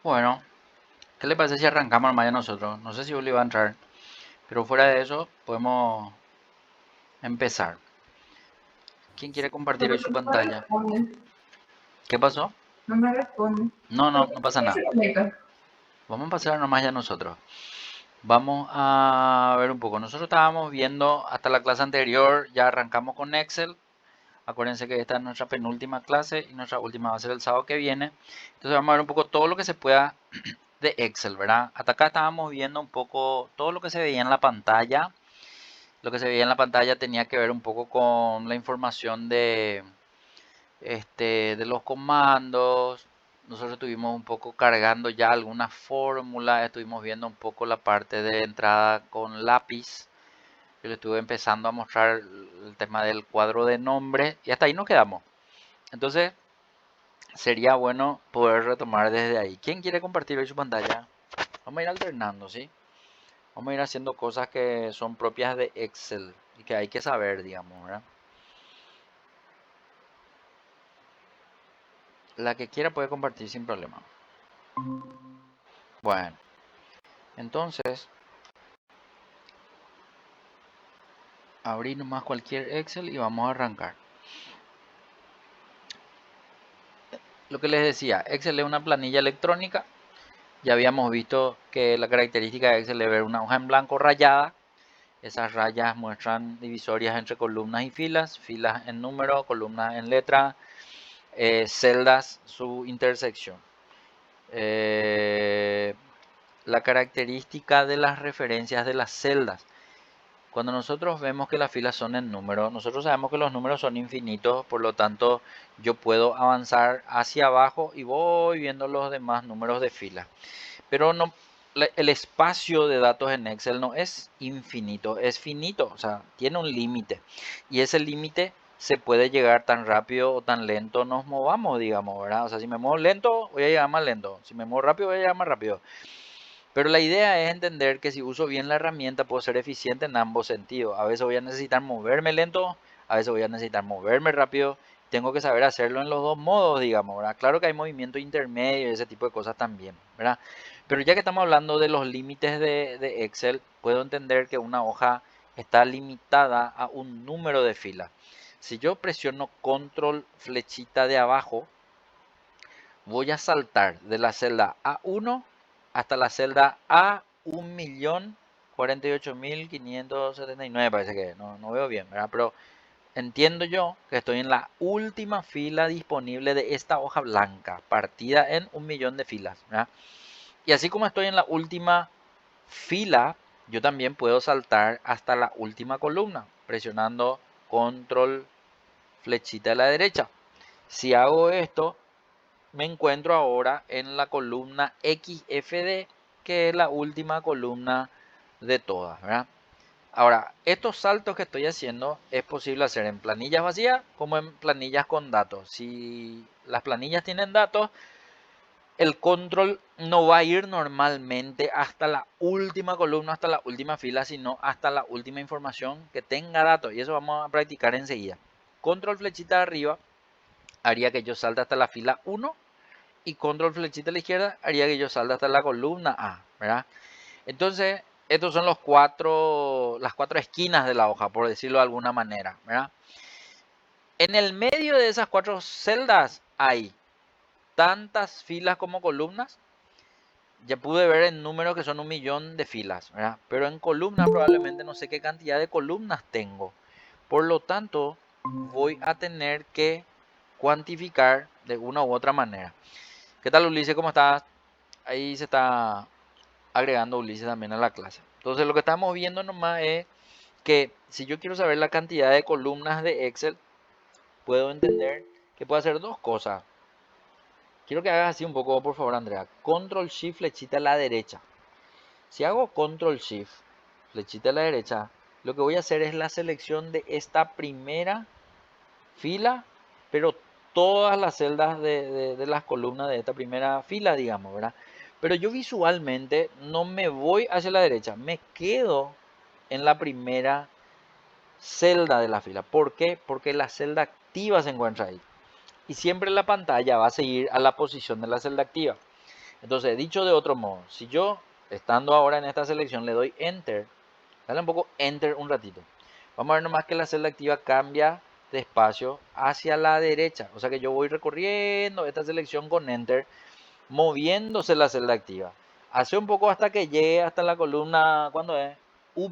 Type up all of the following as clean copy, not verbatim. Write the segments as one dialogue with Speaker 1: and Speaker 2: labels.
Speaker 1: Bueno, ¿qué le parece si arrancamos nomás ya nosotros? No sé si Uli va a entrar, pero fuera de eso podemos empezar. ¿Quién quiere compartir hoy su
Speaker 2: No me
Speaker 1: pantalla?
Speaker 2: responde,
Speaker 1: ¿Qué pasó?
Speaker 2: no me responde.
Speaker 1: No
Speaker 2: ¿Por
Speaker 1: pasa
Speaker 2: qué
Speaker 1: nada.
Speaker 2: se conecta?
Speaker 1: Vamos a pasar nomás ya nosotros. Vamos a ver un poco. Nosotros estábamos viendo hasta la clase anterior, ya arrancamos con Excel. Acuérdense que esta es nuestra penúltima clase y nuestra última va a ser el sábado que viene. Entonces vamos a ver un poco todo lo que se pueda de Excel, ¿verdad? Hasta acá estábamos viendo un poco todo lo que se veía en la pantalla. Lo que se veía en la pantalla tenía que ver un poco con la información de los comandos. Nosotros estuvimos un poco cargando ya algunas fórmulas, estuvimos viendo un poco la parte de entrada con lápiz. Yo le estuve empezando a mostrar el tema del cuadro de nombre y hasta ahí nos quedamos. Entonces, sería bueno poder retomar desde ahí. ¿Quién quiere compartir hoy su pantalla? Vamos a ir alternando, ¿sí? Vamos a ir haciendo cosas que son propias de Excel y que hay que saber, digamos, ¿verdad? La que quiera puede compartir sin problema. Bueno, entonces, abrir nomás cualquier Excel y vamos a arrancar. Lo que les decía, Excel es una planilla electrónica. Ya habíamos visto que la característica de Excel es ver una hoja en blanco rayada. Esas rayas muestran divisorias entre columnas y filas, filas en número, columnas en letra, celdas su intersección. Eh, la característica de las referencias de las celdas. Cuando nosotros vemos que las filas son en número, nosotros sabemos que los números son infinitos, por lo tanto yo puedo avanzar hacia abajo y voy viendo los demás números de fila. Pero no, el espacio de datos en Excel no es infinito, es finito, o sea, tiene un límite. Y ese límite se puede llegar tan rápido o tan lento nos movamos, digamos, ¿verdad? O sea, si me muevo lento, voy a llegar más lento. Si me muevo rápido, voy a llegar más rápido. Pero la idea es entender que si uso bien la herramienta puedo ser eficiente en ambos sentidos. A veces voy a necesitar moverme lento, a veces voy a necesitar moverme rápido. Tengo que saber hacerlo en los dos modos, digamos, ¿verdad? Claro que hay movimiento intermedio y ese tipo de cosas también, ¿verdad? Pero ya que estamos hablando de los límites de Excel, puedo entender que una hoja está limitada a un número de filas. Si yo presiono control flechita de abajo, voy a saltar de la celda A1 hasta la celda A1.048.579, parece que no veo bien, ¿verdad? Pero entiendo yo que estoy en la última fila disponible de esta hoja blanca, partida en 1.000.000 de filas, ¿verdad? Y así como estoy en la última fila, yo también puedo saltar hasta la última columna, presionando control flechita a la derecha. Si hago esto, me encuentro ahora en la columna XFD, que es la última columna de todas, ¿verdad? Ahora, estos saltos que estoy haciendo es posible hacer en planillas vacías como en planillas con datos. Si las planillas tienen datos, el control no va a ir normalmente hasta la última columna, hasta la última fila, sino hasta la última información que tenga datos. Y eso vamos a practicar enseguida. Control flechita arriba haría que yo salte hasta la fila 1 y control flechita a la izquierda haría que yo salga hasta la columna A, ¿verdad? Entonces, estos son las cuatro esquinas de la hoja, por decirlo de alguna manera, ¿verdad? En el medio de esas cuatro celdas hay tantas filas como columnas. Ya pude ver en números que son 1.000.000 de filas, ¿verdad? Pero en columnas probablemente no sé qué cantidad de columnas tengo. Por lo tanto, voy a tener que cuantificar de una u otra manera. ¿Qué tal, Ulises? ¿Cómo estás? Ahí se está agregando Ulises también a la clase. Entonces lo que estamos viendo nomás es que si yo quiero saber la cantidad de columnas de Excel, puedo entender que puedo hacer dos cosas. Quiero que hagas así un poco, por favor, Andrea. Control Shift, flechita a la derecha. Si hago Control Shift, flechita a la derecha, lo que voy a hacer es la selección de esta primera fila, pero todas las celdas de las columnas de esta primera fila, digamos, ¿verdad? Pero yo visualmente no me voy hacia la derecha, me quedo en la primera celda de la fila. ¿Por qué? Porque la celda activa se encuentra ahí. Y siempre la pantalla va a seguir a la posición de la celda activa. Entonces, dicho de otro modo, si yo, estando ahora en esta selección, le doy Enter, dale un poco Enter un ratito. Vamos a ver nomás que la celda activa cambia de espacio hacia la derecha. O sea que yo voy recorriendo esta selección con Enter, moviéndose la celda activa. Hace un poco hasta que llegue hasta la columna, ¿cuándo es? U,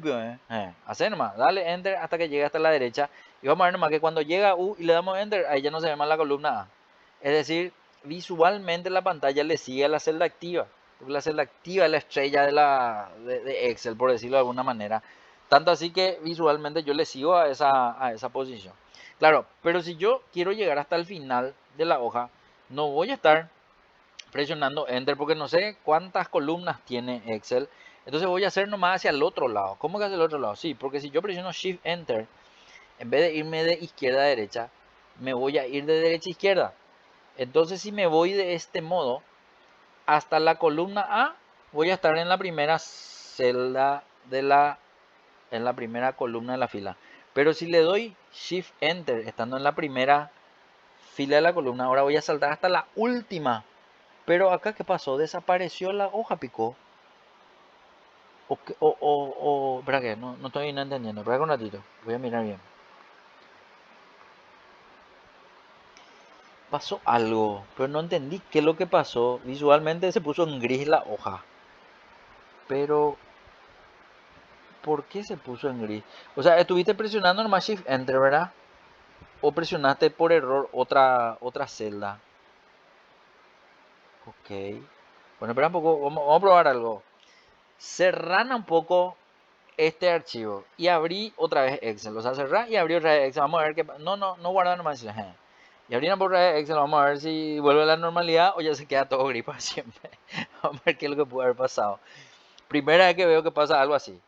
Speaker 1: hace nomás, dale Enter hasta que llegue hasta la derecha. Y vamos a ver nomás que cuando llega U y le damos Enter, ahí ya no se ve más la columna A. Es decir, visualmente la pantalla le sigue a la celda activa. Porque la celda activa es la estrella de Excel, por decirlo de alguna manera. Tanto así que visualmente yo le sigo a esa posición. Claro, pero si yo quiero llegar hasta el final de la hoja, no voy a estar presionando Enter porque no sé cuántas columnas tiene Excel. Entonces voy a hacer nomás hacia el otro lado. ¿Cómo que hacia el otro lado? Sí, porque si yo presiono Shift Enter, en vez de irme de izquierda a derecha, me voy a ir de derecha a izquierda. Entonces si me voy de este modo hasta la columna A, voy a estar en la primera celda en la primera columna de la fila. Pero si le doy Shift Enter, estando en la primera fila de la columna, ahora voy a saltar hasta la última. Pero acá, ¿qué pasó? Desapareció la hoja, picó. Espera que, no estoy entendiendo. Espera un ratito. Voy a mirar bien. Pasó algo, pero no entendí qué es lo que pasó. Visualmente se puso en gris la hoja. Pero, ¿por qué se puso en gris? O sea, estuviste presionando nomás Shift Enter, ¿verdad? O presionaste por error otra celda. Ok. Bueno, espera un poco. Vamos a probar algo. Cerrana un poco este archivo y abrí otra vez Excel. O sea, cerrar y abrí otra vez Excel. Vamos a ver qué pasa. No guardar nomás. Y abrí otra vez Excel. Vamos a ver si vuelve a la normalidad o ya se queda todo gris para siempre. Vamos a ver qué es lo que puede haber pasado. Primera vez que veo que pasa algo así.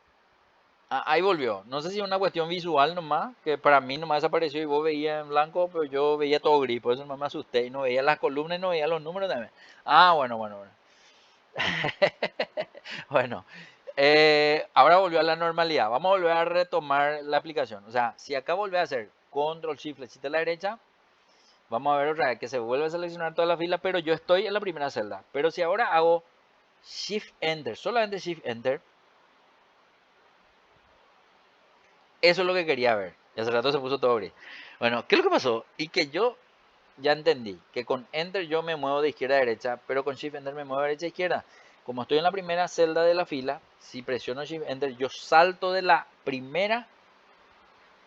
Speaker 1: Ah, ahí volvió. No sé si es una cuestión visual nomás, que para mí nomás desapareció y vos veías en blanco, pero yo veía todo gris. Por eso nomás me asusté y no veía las columnas y no veía los números también. Ah, bueno. Bueno, ahora volvió a la normalidad. Vamos a volver a retomar la aplicación. O sea, si acá vuelve a hacer control shift flechita a la derecha, vamos a ver otra vez que se vuelve a seleccionar toda la fila, pero yo estoy en la primera celda. Pero si ahora hago shift enter, solamente shift enter, eso es lo que quería ver. Y hace rato se puso todo gris. Bueno, ¿qué es lo que pasó? Y que yo ya entendí que con enter yo me muevo de izquierda a derecha, pero con shift enter me muevo de derecha a izquierda. Como estoy en la primera celda de la fila, si presiono shift enter yo salto de la primera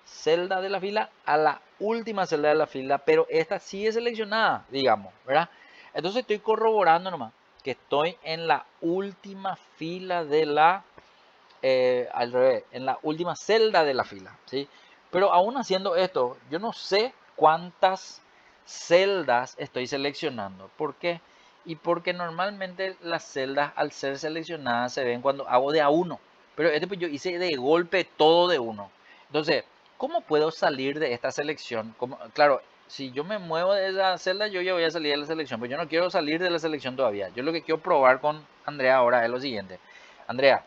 Speaker 1: celda de la fila a la última celda de la fila, pero esta sigue seleccionada, digamos, ¿verdad? Entonces estoy corroborando nomás que estoy en la última fila de al revés, en la última celda de la fila, ¿sí? Pero aún haciendo esto, yo no sé cuántas celdas estoy seleccionando. ¿Por qué? Y porque normalmente las celdas al ser seleccionadas se ven cuando hago de a uno. Pero este pues yo hice de golpe todo de uno. Entonces, ¿cómo puedo salir de esta selección? Claro, si yo me muevo de esa celda, yo ya voy a salir de la selección. Pero yo no quiero salir de la selección todavía. Yo lo que quiero probar con Andrea ahora es lo siguiente. Andrea,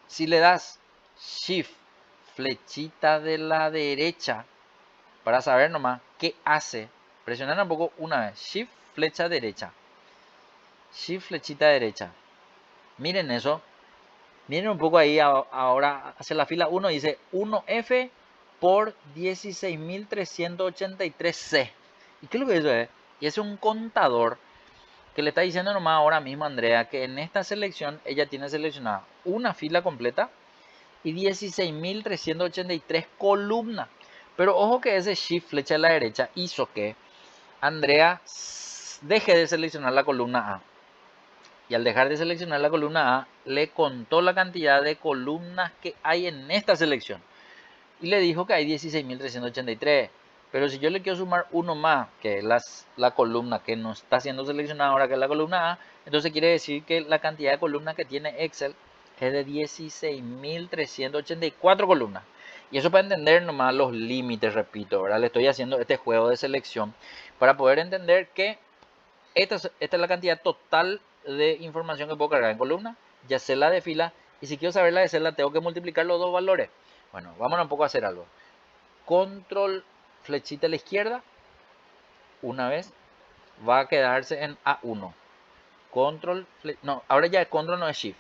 Speaker 1: si le das Shift, flechita de la derecha, para saber nomás qué hace, presionar un poco una vez. Shift, flecha derecha. Shift, flechita derecha. Miren eso. Miren un poco ahí ahora hacia la fila 1 dice 1F por 16.383C. ¿Y qué es lo que eso es? Y es un contador que le está diciendo nomás ahora mismo a Andrea que en esta selección ella tiene seleccionada una fila completa y 16.383 columnas. Pero ojo que ese shift flecha a la derecha hizo que Andrea deje de seleccionar la columna A. Y al dejar de seleccionar la columna A, le contó la cantidad de columnas que hay en esta selección. Y le dijo que hay 16.383. Pero si yo le quiero sumar uno más, que es la columna que no está siendo seleccionada ahora, que es la columna A, entonces quiere decir que la cantidad de columnas que tiene Excel es de 16.384 columnas. Y eso para entender nomás los límites, repito, ¿verdad? Le estoy haciendo este juego de selección para poder entender que esta es la cantidad total de información que puedo cargar en columna. Ya sé la de fila. Y si quiero saber la de celda, tengo que multiplicar los dos valores. Bueno, vamos un poco a hacer algo. Control flechita a la izquierda. Una vez va a quedarse en A1. no, ahora ya control no es shift,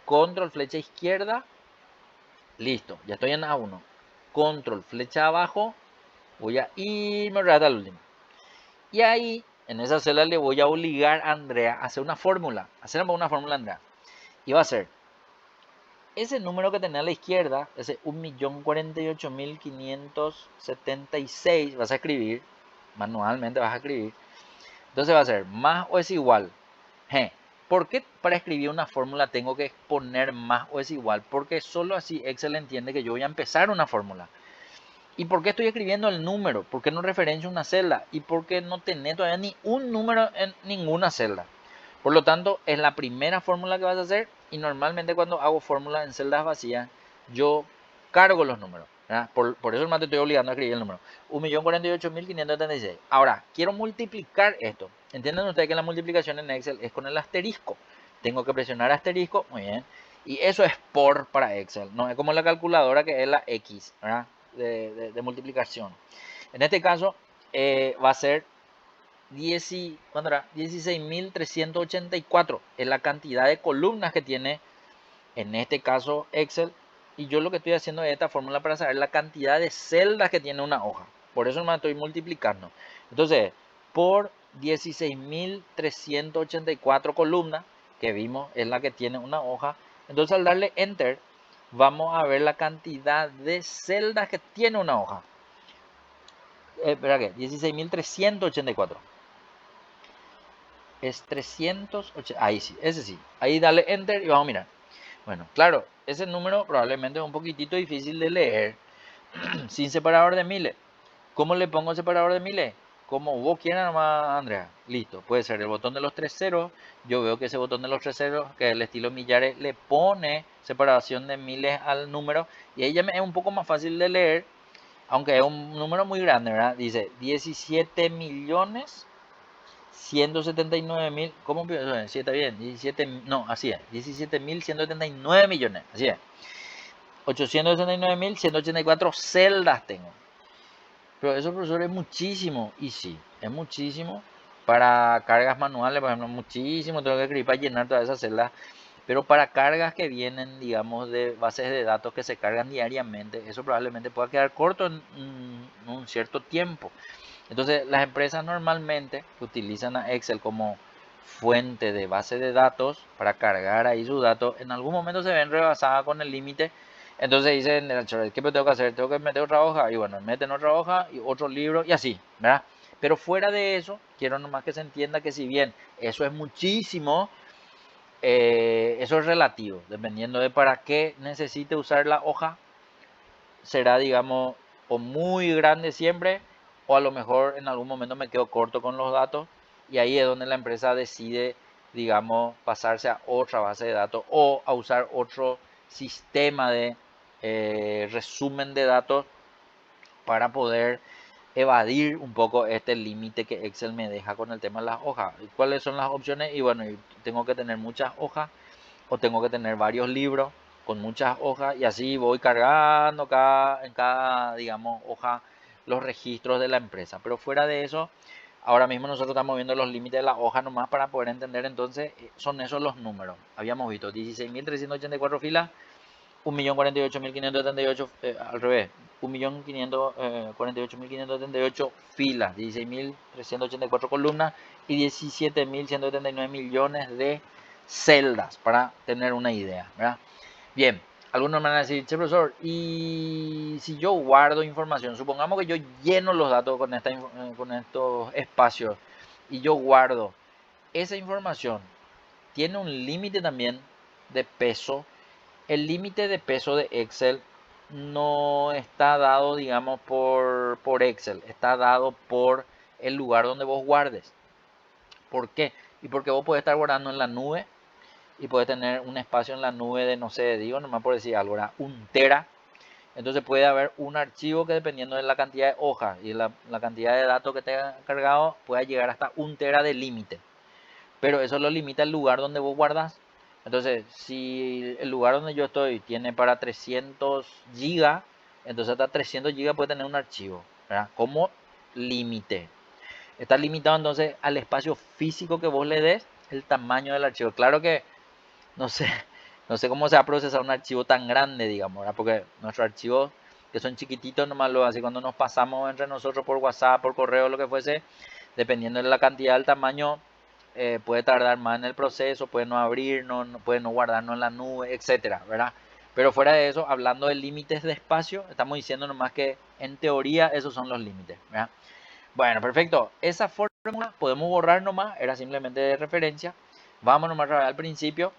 Speaker 1: control flecha izquierda, listo, ya estoy en A1, control flecha abajo, voy a irme hasta el último. Y ahí, en esa celda le voy a obligar a Andrea a hacer una fórmula, una fórmula, Andrea. Y va a ser ese número que tenía a la izquierda, ese 1.048.576, vas a escribir, manualmente vas a escribir. Entonces va a ser más o es igual. ¿Por qué para escribir una fórmula tengo que poner más o es igual? Porque solo así Excel entiende que yo voy a empezar una fórmula. ¿Y por qué estoy escribiendo el número? ¿Por qué no referencio una celda? ¿Y por qué no tener todavía ni un número en ninguna celda? Por lo tanto, es la primera fórmula que vas a hacer y normalmente cuando hago fórmulas en celdas vacías, yo cargo los números. Por eso más te estoy obligando a escribir el número. 1.048.576. Ahora, quiero multiplicar esto. Entienden ustedes que la multiplicación en Excel es con el asterisco. Tengo que presionar asterisco, muy bien. Y eso es por para Excel. No es como la calculadora que es la X, ¿verdad? De multiplicación. En este caso va a ser 16.384 es la cantidad de columnas que tiene en este caso Excel. Y yo lo que estoy haciendo es esta fórmula para saber la cantidad de celdas que tiene una hoja. Por eso me estoy multiplicando. Entonces, por 16.384 columnas que vimos es la que tiene una hoja. Entonces, al darle Enter, vamos a ver la cantidad de celdas que tiene una hoja. Espera que, 16.384. Es 380. Ahí sí, ese sí. Ahí dale Enter y vamos a mirar. Bueno, claro, ese número probablemente es un poquitito difícil de leer sin separador de miles. ¿Cómo le pongo separador de miles? Como vos quieras nomás, Andrea. Listo, puede ser el botón de los tres ceros. Yo veo que ese botón de los tres ceros, que es el estilo millares, le pone separación de miles al número. Y ahí ya me es un poco más fácil de leer, aunque es un número muy grande, ¿verdad? Dice 17.179.000, ¿cómo? Sí, está bien, 17, no, así es, 17.179 millones, así es. 869.184 celdas tengo. Pero eso, profesor, es muchísimo. Y sí, es muchísimo. Para cargas manuales, por ejemplo, muchísimo. Tengo que escribir para llenar todas esas celdas. Pero para cargas que vienen, digamos, de bases de datos que se cargan diariamente, eso probablemente pueda quedar corto en un cierto tiempo. Entonces, las empresas normalmente utilizan a Excel como fuente de base de datos para cargar ahí sus datos. En algún momento se ven rebasadas con el límite. Entonces dicen, ¿qué me tengo que hacer? Tengo que meter otra hoja. Y bueno, meten otra hoja y otro libro y así, ¿verdad? Pero fuera de eso, quiero nomás que se entienda que si bien eso es muchísimo, eso es relativo. Dependiendo de para qué necesite usar la hoja, será, digamos, o muy grande siempre, o a lo mejor en algún momento me quedo corto con los datos y ahí es donde la empresa decide, digamos, pasarse a otra base de datos o a usar otro sistema de resumen de datos para poder evadir un poco este límite que Excel me deja con el tema de las hojas. ¿Cuáles son las opciones? Y bueno, tengo que tener muchas hojas o tengo que tener varios libros con muchas hojas y así voy cargando en cada, digamos, hoja los registros de la empresa. Pero fuera de eso, ahora mismo nosotros estamos viendo los límites de la hoja nomás para poder entender. Entonces son esos los números. Habíamos visto 16.384 filas, 1.048.578, al revés, 1.548.578 filas, 16.384 columnas y 17.179 millones de celdas, para tener una idea, ¿verdad? Bien, algunos me van a decir, che, profesor, y si yo guardo información, supongamos que yo lleno los datos con estos espacios y yo guardo esa información, tiene un límite también de peso. El límite de peso de Excel no está dado, digamos, por Excel, está dado por el lugar donde vos guardes. ¿Por qué? Y porque vos podés estar guardando en la nube y puedes tener un espacio en la nube de, no sé, digo nomás por decir algo, ¿verdad? 1 tera. Entonces puede haber un archivo que dependiendo de la cantidad de hojas y la cantidad de datos que te ha cargado, pueda llegar hasta 1 tera de límite. Pero eso lo limita el lugar donde vos guardas. Entonces, si el lugar donde yo estoy tiene para 300 gigas, entonces hasta 300 gigas puede tener un archivo, ¿verdad? Como límite. Está limitado entonces al espacio físico que vos le des el tamaño del archivo. Claro que no sé, no sé cómo se va a procesar un archivo tan grande, digamos, ¿verdad? Porque nuestros archivos que son chiquititos nomás lo así cuando nos pasamos entre nosotros por WhatsApp, por correo, lo que fuese, dependiendo de la cantidad del tamaño, puede tardar más en el proceso, puede no abrir, puede no guardarnos en la nube, etcétera, ¿verdad? Pero fuera de eso, hablando de límites de espacio, estamos diciendo nomás que en teoría esos son los límites, ¿verdad? Bueno, perfecto. Esa fórmula podemos borrar nomás, era simplemente de referencia. Vamos nomás al principio.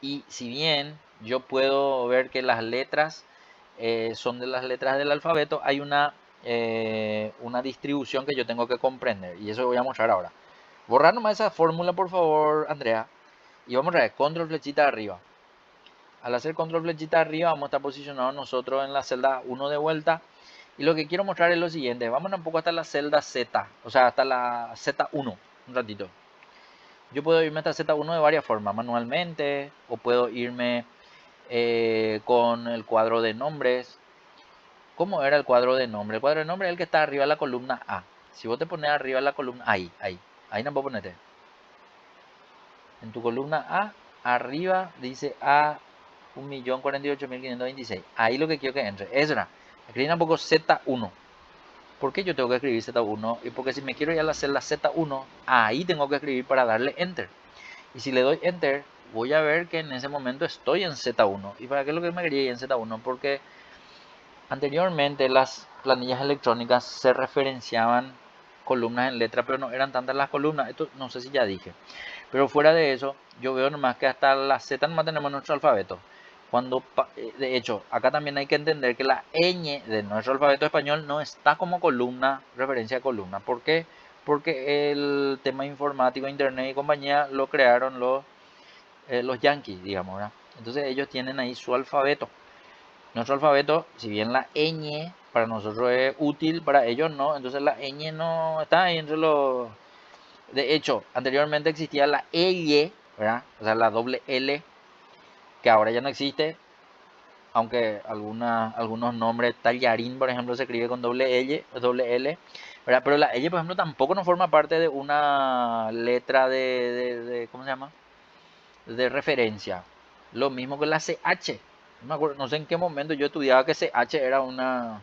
Speaker 1: Y si bien yo puedo ver que las letras son de las letras del alfabeto, hay una distribución que yo tengo que comprender. Y eso voy a mostrar ahora. Borrar nomás esa fórmula, por favor, Andrea. Y vamos a ver, control flechita arriba. Al hacer control flechita arriba, vamos a estar posicionados nosotros en la celda 1 de vuelta. Y lo que quiero mostrar es lo siguiente. Vámonos un poco hasta la celda Z, o sea, hasta la Z1, un ratito. Yo puedo irme hasta Z1 de varias formas, manualmente, o puedo irme con el cuadro de nombres. ¿Cómo era el cuadro de nombre? El cuadro de nombre es el que está arriba de la columna A. Si vos te pones arriba de la columna, ahí no puedo ponerte. En tu columna A, arriba dice A 1.048.526. Ahí lo que quiero que entre. Eso era. Escribir un poco Z1. ¿Por qué yo tengo que escribir Z1? Y porque si me quiero ir a la celda Z1, ahí tengo que escribir para darle Enter. Y si le doy Enter, voy a ver que en ese momento estoy en Z1. ¿Y para qué es lo que me quería ir en Z1? Porque anteriormente las planillas electrónicas se referenciaban columnas en letra, pero no eran tantas las columnas. Esto no sé si ya dije. Pero fuera de eso, yo veo nomás que hasta la Z nomás tenemos nuestro alfabeto. De hecho, acá también hay que entender que la ñ de nuestro alfabeto español no está como columna, referencia a columna. ¿Por qué? Porque el tema informático, internet y compañía lo crearon los yankees, digamos, ¿verdad? Entonces ellos tienen ahí su alfabeto. Nuestro alfabeto, si bien la ñ para nosotros es útil, para ellos no. Entonces la ñ no está ahí entre los... De hecho, anteriormente existía la L, ¿verdad? O sea, la doble L, que ahora ya no existe. Aunque algunos nombres, tallarín, por ejemplo, se escribe con doble L, ¿verdad? Pero la L, por ejemplo, tampoco no forma parte de una letra ¿cómo se llama? De referencia. Lo mismo que la CH. No me acuerdo, no sé en qué momento yo estudiaba que CH era una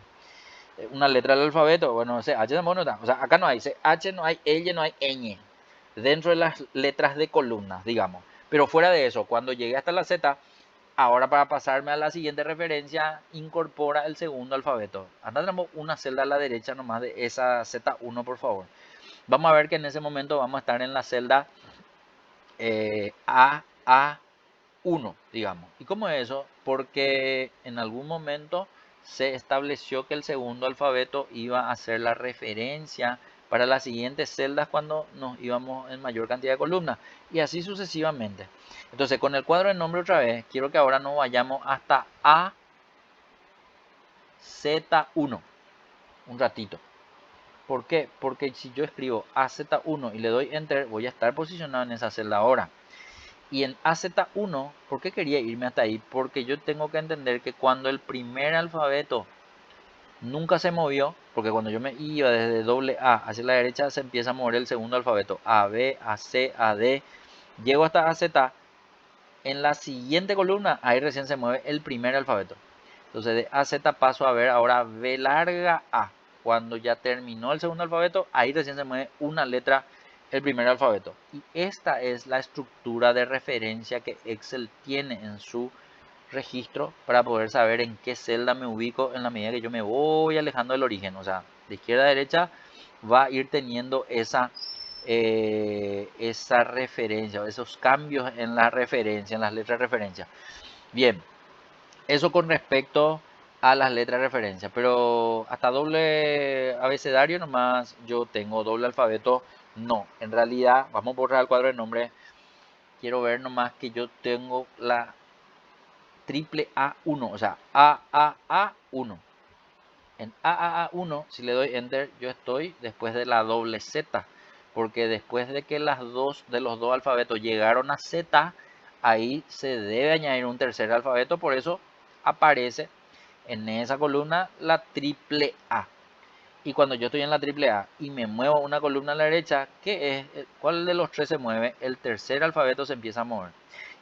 Speaker 1: letra del alfabeto. Bueno, CH tampoco no está. O sea, acá no hay CH, no hay L, no hay ñ. Dentro de las letras de columnas, digamos. Pero fuera de eso, cuando llegué hasta la Z, ahora para pasarme a la siguiente referencia, incorpora el segundo alfabeto. Anda, tenemos una celda a la derecha nomás de esa Z1, por favor. Vamos a ver que en ese momento vamos a estar en la celda AA1, digamos. ¿Y cómo es eso? Porque en algún momento se estableció que el segundo alfabeto iba a ser la referencia para las siguientes celdas cuando nos íbamos en mayor cantidad de columnas. Y así sucesivamente. Entonces, con el cuadro de nombre otra vez, quiero que ahora nos vayamos hasta AZ1. Un ratito. ¿Por qué? Porque si yo escribo AZ1 y le doy Enter, voy a estar posicionado en esa celda ahora. Y en AZ1, ¿por qué quería irme hasta ahí? Porque yo tengo que entender que cuando el primer alfabeto nunca se movió, porque cuando yo me iba desde doble A hacia la derecha se empieza a mover el segundo alfabeto, A, B, A, C, A, D, llego hasta AZ, en la siguiente columna ahí recién se mueve el primer alfabeto. Entonces de AZ paso a ver ahora B larga A. Cuando ya terminó el segundo alfabeto, ahí recién se mueve una letra el primer alfabeto. Y esta es la estructura de referencia que Excel tiene en su registro para poder saber en qué celda me ubico en la medida que yo me voy alejando del origen. O sea, de izquierda a derecha va a ir teniendo esa referencia, esos cambios en la referencia, en las letras de referencia. Bien, eso con respecto a las letras de referencia, pero hasta doble abecedario nomás yo tengo doble alfabeto. No, en realidad, vamos a borrar el cuadro de nombre. Quiero ver nomás que yo tengo la triple A1, o sea, AAA1. En AAA1, si le doy Enter, yo estoy después de la doble Z, porque después de que de los dos alfabetos llegaron a Z, ahí se debe añadir un tercer alfabeto, por eso aparece en esa columna la triple A. Y cuando yo estoy en la triple A y me muevo una columna a la derecha, ¿qué es? ¿Cuál de los tres se mueve? El tercer alfabeto se empieza a mover.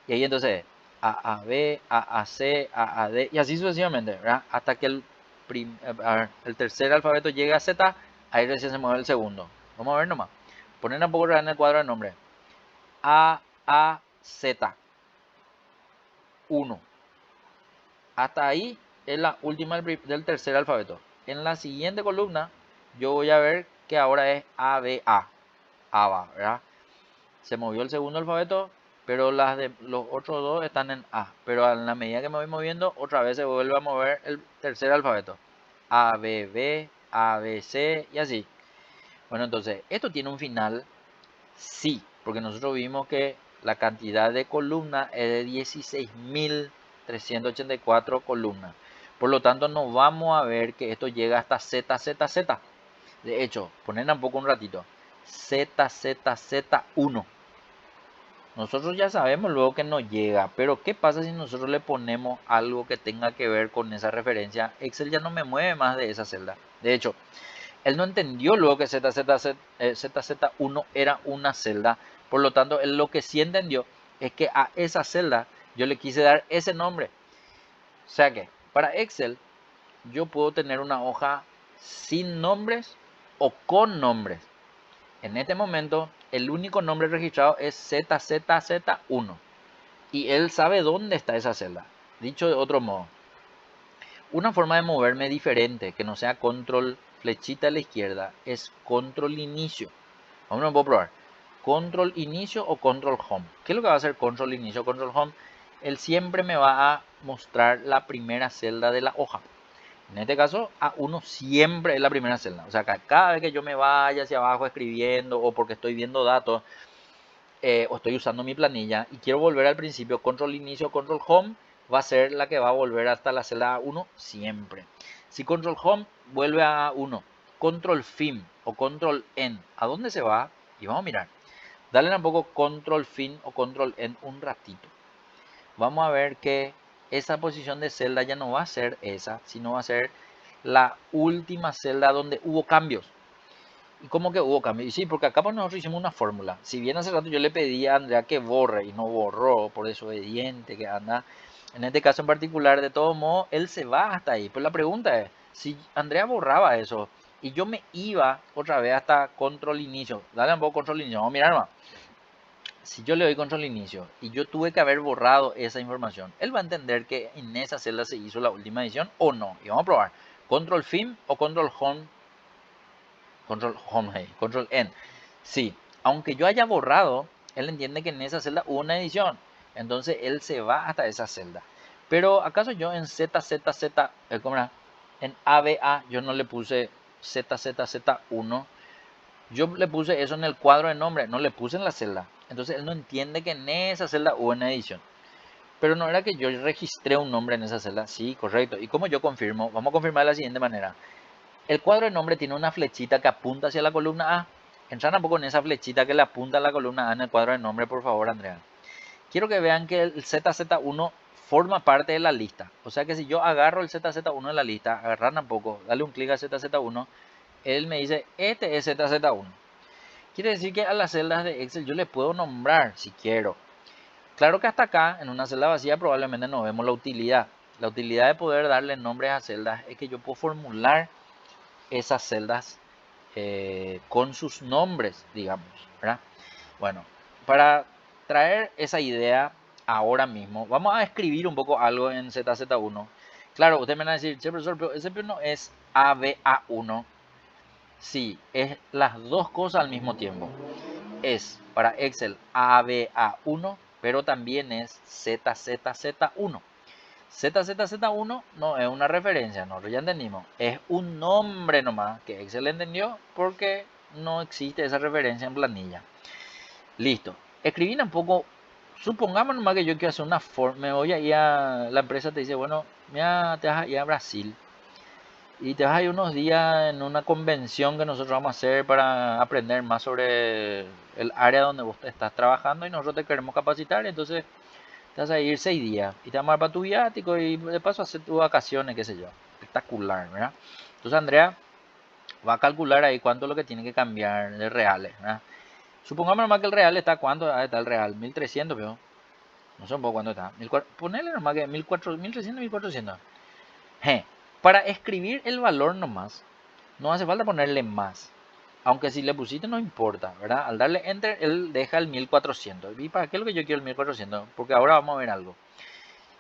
Speaker 1: Y ahí entonces A, B, A, C, A, D, y así sucesivamente, ¿verdad? Hasta que el tercer alfabeto llegue a Z, ahí recién se mueve el segundo. Vamos a ver nomás. Poner un poco en el cuadro de nombre. A, Z, 1. Hasta ahí es la última del tercer alfabeto. En la siguiente columna, yo voy a ver que ahora es A, B, A. ABA, ¿verdad? Se movió el segundo alfabeto, pero las de los otros dos están en A. Pero a la medida que me voy moviendo, otra vez se vuelve a mover el tercer alfabeto. A, B, B, A, B, C y así. Bueno, entonces, ¿esto tiene un final? Sí, porque nosotros vimos que la cantidad de columnas es de 16.384 columnas. Por lo tanto, no vamos a ver que esto llega hasta Z, Z, Z. De hecho, poner un poco un ratito. Z, Z, Z1. Nosotros ya sabemos luego que no llega, pero ¿qué pasa si nosotros le ponemos algo que tenga que ver con esa referencia? Excel ya no me mueve más de esa celda. De hecho, él no entendió luego que ZZ1 era una celda. Por lo tanto, él lo que sí entendió es que a esa celda yo le quise dar ese nombre. O sea que para Excel yo puedo tener una hoja sin nombres o con nombres. En este momento, el único nombre registrado es ZZZ1 y él sabe dónde está esa celda. Dicho de otro modo, una forma de moverme diferente, que no sea control flechita a la izquierda, es control inicio. Vamos a probar. Control inicio o control home. ¿Qué es lo que va a hacer control inicio o control home? Él siempre me va a mostrar la primera celda de la hoja. En este caso, A1 siempre es la primera celda. O sea, cada vez que yo me vaya hacia abajo escribiendo o porque estoy viendo datos o estoy usando mi planilla y quiero volver al principio, control inicio, control home, va a ser la que va a volver hasta la celda A1 siempre. Si control home vuelve a A1, control fin o control end, ¿a dónde se va? Y vamos a mirar. Dale un poco control fin o control end un ratito. Vamos a ver que esa posición de celda ya no va a ser esa, sino va a ser la última celda donde hubo cambios. ¿Y cómo que hubo cambios? Y sí, porque acá pues nosotros hicimos una fórmula. Si bien hace rato yo le pedí a Andrea que borre y no borró, por desobediente que anda. En este caso en particular, de todo modo, él se va hasta ahí. Pues la pregunta es, si Andrea borraba eso y yo me iba otra vez hasta control inicio, dale un poco control inicio, vamos a mirar más. Si yo le doy control inicio y yo tuve que haber borrado esa información, él va a entender que en esa celda se hizo la última edición o no. Y vamos a probar. Control fin o control home. Control home, hey, control end. Sí, aunque yo haya borrado, él entiende que en esa celda hubo una edición. Entonces él se va hasta esa celda. Pero ¿acaso yo en ZZZ, ¿cómo era? En ABA yo no le puse ZZZ1? Yo le puse eso en el cuadro de nombre, no le puse en la celda. Entonces él no entiende que en esa celda hubo una edición. Pero no era que yo registré un nombre en esa celda. Sí, correcto. ¿Y cómo yo confirmo? Vamos a confirmar de la siguiente manera. El cuadro de nombre tiene una flechita que apunta hacia la columna A. Entran un poco en esa flechita que le apunta a la columna A en el cuadro de nombre, por favor, Andrea. Quiero que vean que el ZZ1 forma parte de la lista. O sea que si yo agarro el ZZ1 de la lista, agarran un poco, dale un clic a ZZ1, él me dice, este es ZZ1. Quiere decir que a las celdas de Excel yo le puedo nombrar si quiero. Claro que hasta acá, en una celda vacía, probablemente no vemos la utilidad. La utilidad de poder darle nombres a celdas es que yo puedo formular esas celdas con sus nombres, digamos, ¿verdad? Bueno, para traer esa idea ahora mismo, vamos a escribir un poco algo en ZZ1. Claro, ustedes me van a decir, che, profesor, pero ese no es ABA1. Sí, es las dos cosas al mismo tiempo. Es para Excel ABA1, pero también es ZZZ1. ZZZ1 no es una referencia, nosotros ya entendimos. Es un nombre nomás que Excel entendió porque no existe esa referencia en planilla. Listo. Escribí un poco. Supongamos nomás que yo quiero hacer una forma. Me voy a ir a la empresa, te dice, bueno, mira, te vas a ir a Brasil. Y te vas a ir unos días en una convención que nosotros vamos a hacer para aprender más sobre el área donde vos estás trabajando y nosotros te queremos capacitar. Entonces te vas a ir 6 días y te vas a dar para tu viático y de paso hacer tus vacaciones, qué sé yo. Espectacular, ¿verdad? Entonces, Andrea, va a calcular ahí cuánto es lo que tiene que cambiar de reales, ¿verdad? Supongamos nomás que el real está, ¿cuánto está el real? 1300, pero no sé un poco cuánto está. Ponele nomás que 1400, 1300, 1400. Para escribir el valor nomás, no hace falta ponerle más. Aunque si le pusiste no importa, ¿verdad? Al darle enter, él deja el 1400. ¿Y para qué es lo que yo quiero el 1400? Porque ahora vamos a ver algo.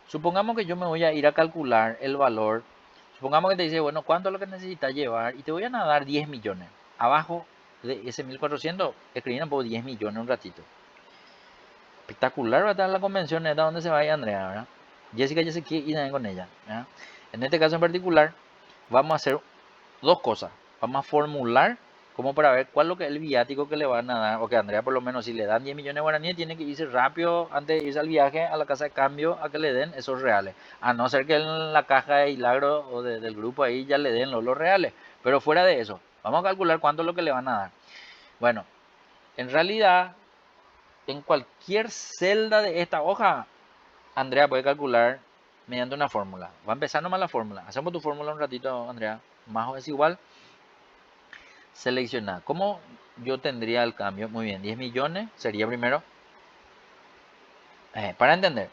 Speaker 1: Supongamos que yo me voy a ir a calcular el valor. Supongamos que te dice, bueno, ¿cuánto es lo que necesitas llevar? Y te voy a dar 10 millones. Abajo de ese 1400, escribir un poco 10 millones un ratito. Espectacular va a estar la convención esta donde se vaya Andrea, ¿verdad? Jessica ya se quiere ir también con ella, ¿verdad? En este caso en particular, vamos a hacer dos cosas. Vamos a formular como para ver cuál es lo que es el viático que le van a dar. O que Andrea, por lo menos, si le dan 10 millones de guaraníes, tiene que irse rápido antes de irse al viaje a la casa de cambio a que le den esos reales. A no ser que en la caja de Hilagro o del grupo ahí ya le den los reales. Pero fuera de eso, vamos a calcular cuánto es lo que le van a dar. Bueno, en realidad, en cualquier celda de esta hoja, Andrea puede calcular mediante una fórmula. Va a empezar nomás la fórmula. Hacemos tu fórmula un ratito, Andrea. Más o es igual. Seleccionar. ¿Cómo yo tendría el cambio? Muy bien, 10 millones sería primero. Para entender,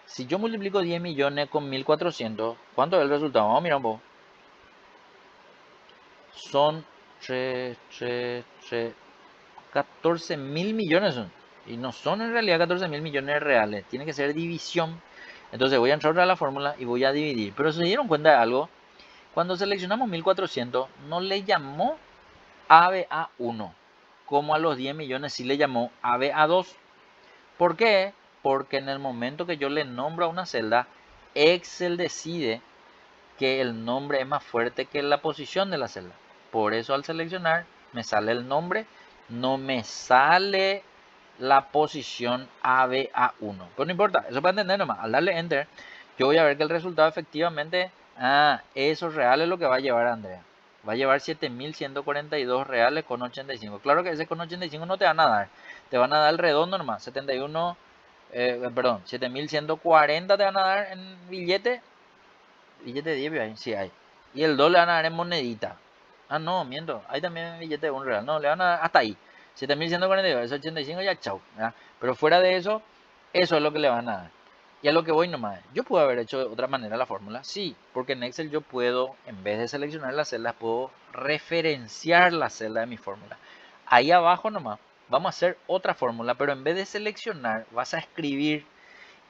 Speaker 1: si yo multiplico 10 millones con 1400, ¿cuánto es el resultado? Vamos a mirar un poco. Son 14 mil millones. Y no son en realidad 14 mil millones reales. Tiene que ser división. Entonces voy a entrar a la fórmula y voy a dividir. Pero se dieron cuenta de algo. Cuando seleccionamos 1400, no le llamó ABA1. Como a los 10 millones sí le llamó ABA2. ¿Por qué? Porque en el momento que yo le nombro a una celda, Excel decide que el nombre es más fuerte que la posición de la celda. Por eso al seleccionar me sale el nombre, no me sale la posición ABA1. Pero no importa, eso para entender nomás. Al darle Enter, yo voy a ver que el resultado efectivamente, eso real es lo que va a llevar a Andrea. Va a llevar 7142 reales con 85. Claro que ese con 85 no te van a dar. Te van a dar el redondo nomás. 71, perdón, 7140 te van a dar en billete. Billete de 10 ahí, sí hay. Y el 2 le van a dar en monedita. Ah, no, miento. Hay también billete de un real. No, le van a dar hasta ahí. 7142, es 85 ya chau. ¿Verdad? Pero fuera de eso, eso es lo que le van a dar. Y a lo que voy nomás. Yo puedo haber hecho de otra manera la fórmula. Sí, porque en Excel yo puedo, en vez de seleccionar las celdas, puedo referenciar la celda de mi fórmula. Ahí abajo nomás vamos a hacer otra fórmula, pero en vez de seleccionar, vas a escribir.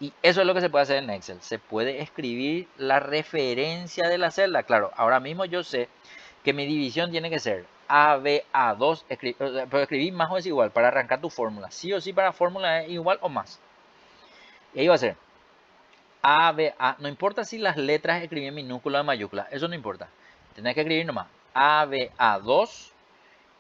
Speaker 1: Y eso es lo que se puede hacer en Excel. Se puede escribir la referencia de la celda. Claro, ahora mismo yo sé que mi división tiene que ser ABA2, pero escribir más o es igual para arrancar tu fórmula. Sí o sí para fórmula es igual o más. Y ahí va a ser ABA, no importa si las letras escribí en minúscula o en mayúscula, eso no importa. Tenés que escribir nomás ABA2,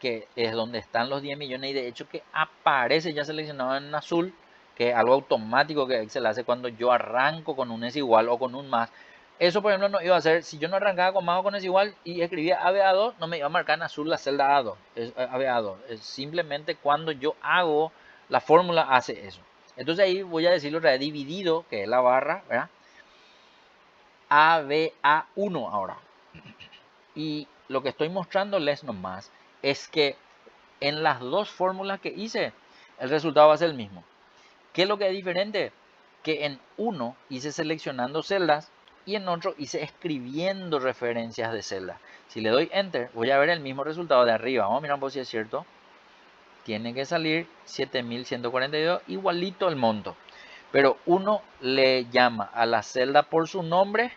Speaker 1: que es donde están los 10 millones y de hecho que aparece ya seleccionado en azul, que es algo automático que Excel hace cuando yo arranco con un es igual o con un más. Eso, por ejemplo, no iba a hacer, si yo no arrancaba con más o con es igual y escribía ABA2, no me iba a marcar en azul la celda A2, es ABA2. Es simplemente cuando yo hago la fórmula hace eso. Entonces ahí voy a decirlo otra vez, dividido, que es la barra, ¿verdad? ABA1 ahora. Y lo que estoy mostrándoles nomás es que en las dos fórmulas que hice, el resultado va a ser el mismo. ¿Qué es lo que es diferente? Que en uno hice seleccionando celdas y en otro hice escribiendo referencias de celdas. Si le doy Enter, voy a ver el mismo resultado de arriba. Vamos a mirar un poco si es cierto. Tiene que salir 7142, igualito el monto. Pero uno le llama a la celda por su nombre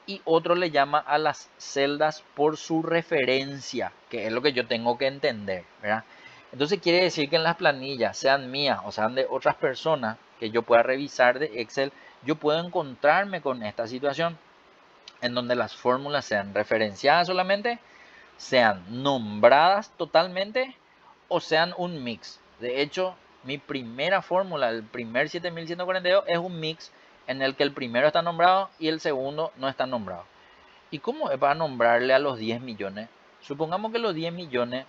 Speaker 1: y otro le llama a las celdas por su referencia, que es lo que yo tengo que entender, ¿verdad? Entonces quiere decir que en las planillas, sean mías o sean de otras personas que yo pueda revisar de Excel, yo puedo encontrarme con esta situación en donde las fórmulas sean referenciadas solamente, sean nombradas totalmente o sean un mix. De hecho, mi primera fórmula, el primer 7142, es un mix en el que el primero está nombrado y el segundo no está nombrado. ¿Y cómo es para nombrarle a los 10 millones? Supongamos que los 10 millones